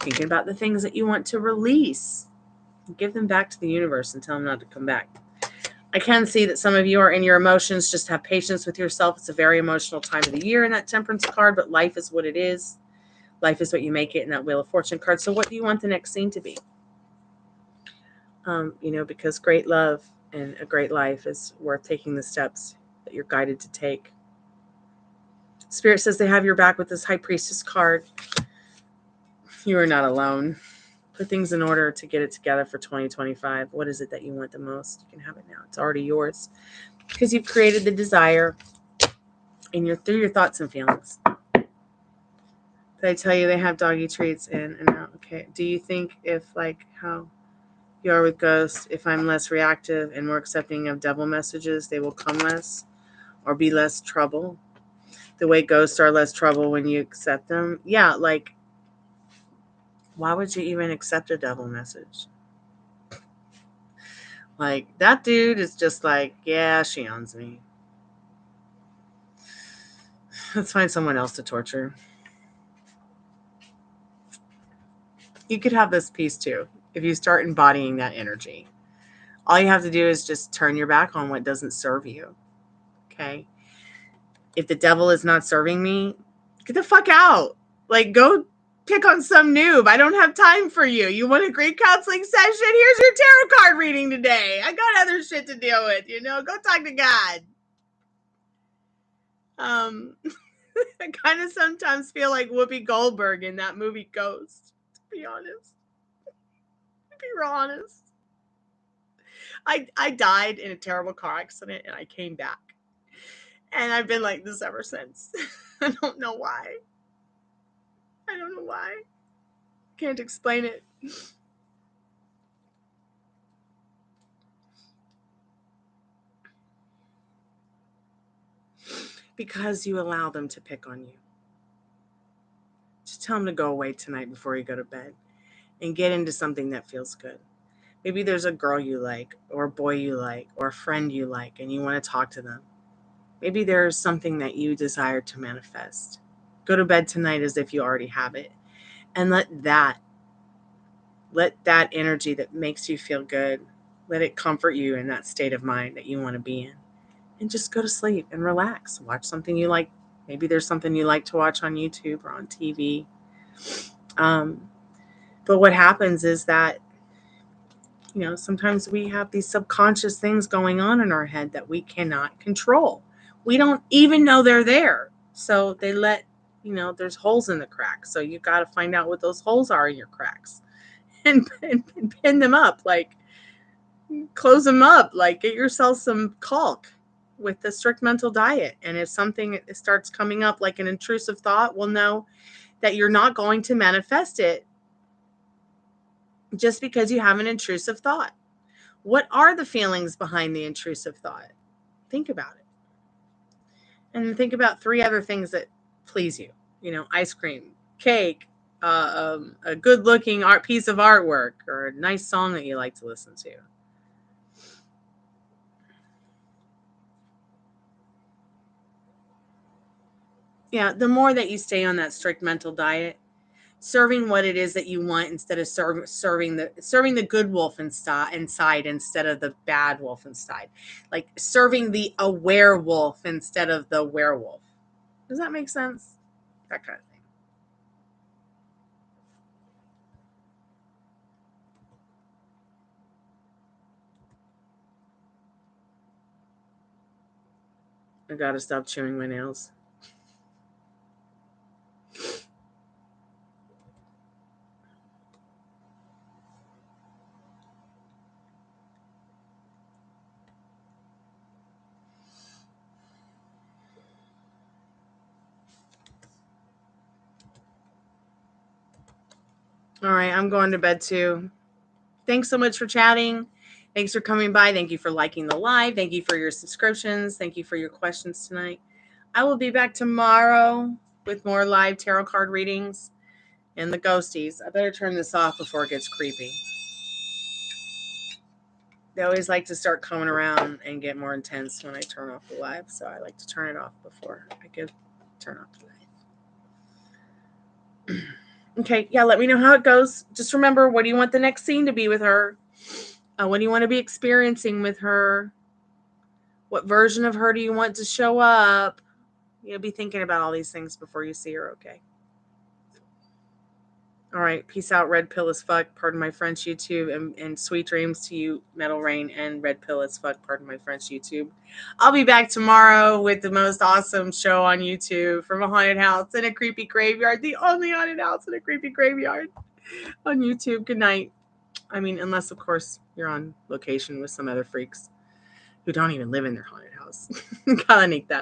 Thinking about the things that you want to release. Give them back to the universe and tell them not to come back. I can see that some of you are in your emotions. Just have patience with yourself. It's a very emotional time of the year in that Temperance card, but life is what it is. Life is what you make it in that Wheel of Fortune card. So what do you want the next scene to be? Because great love and a great life is worth taking the steps that you're guided to take. Spirit says they have your back with this High Priestess card. You are not alone. Put things in order to get it together for 2025. What is it that you want the most? You can have it now. It's already yours because you've created the desire through your thoughts and feelings. Did I tell you they have doggy treats in and out? Okay. Do you think if how you are with ghosts, if I'm less reactive and more accepting of devil messages, they will come less or be less trouble? The way ghosts are less trouble when you accept them? Yeah, why would you even accept a devil message? That dude is just yeah, she owns me. Let's find someone else to torture. You could have this peace too if you start embodying that energy. All you have to do is just turn your back on what doesn't serve you. Okay? If the devil is not serving me, get the fuck out. Go pick on some noob. I don't have time for you. You want a great counseling session? Here's your tarot card reading today. I got other shit to deal with, Go talk to God. I kind of sometimes feel like Whoopi Goldberg in that movie Ghost, to be honest. To be real honest. I died in a terrible car accident and I came back. And I've been like this ever since. I don't know why. Can't explain it. Because you allow them to pick on you. Just tell them to go away tonight before you go to bed and get into something that feels good. Maybe there's a girl you like or a boy you like or a friend you like and you want to talk to them. Maybe there's something that you desire to manifest. Go to bed tonight as if you already have it. And let that energy that makes you feel good, let it comfort you in that state of mind that you want to be in. And just go to sleep and relax. Watch something you like. Maybe there's something you like to watch on YouTube or on TV. But what happens is that, sometimes we have these subconscious things going on in our head that we cannot control. We don't even know they're there. So they there's holes in the cracks. So you got to find out what those holes are in your cracks and pin them up, close them up, get yourself some caulk with the strict mental diet. And if something starts coming up like an intrusive thought, we'll know that you're not going to manifest it just because you have an intrusive thought. What are the feelings behind the intrusive thought? Think about it. And think about 3 other things that please you. Ice cream, cake, a good-looking piece of artwork, or a nice song that you like to listen to. Yeah, the more that you stay on that strict mental diet, serving what it is that you want instead of serving the good wolf inside instead of the bad wolf inside. Serving the aware wolf instead of the werewolf. Does that make sense? That kind of thing. I gotta stop chewing my nails. All right, I'm going to bed too. thanks so much for chatting. Thanks for coming by. Thank you for liking the live. Thank you for your subscriptions. Thank you for your questions tonight. I will be back tomorrow with more live tarot card readings and the ghosties. I better turn this off before it gets creepy. They always like to start coming around and get more intense when I turn off the live, so I like to turn it off before I could turn off the live. Okay, yeah, let me know how it goes. Just remember, what do you want the next scene to be with her? What do you want to be experiencing with her? What version of her do you want to show up? You'll be thinking about all these things before you see her, okay? All right, peace out, red pill as fuck, pardon my French, YouTube, and sweet dreams to you, Metal Rain, and red pill as fuck, pardon my French, YouTube. I'll be back tomorrow with the most awesome show on YouTube from a haunted house in a creepy graveyard, the only haunted house in a creepy graveyard on YouTube. Good night. I mean, unless, of course, you're on location with some other freaks who don't even live in their haunted house. Kalanikta.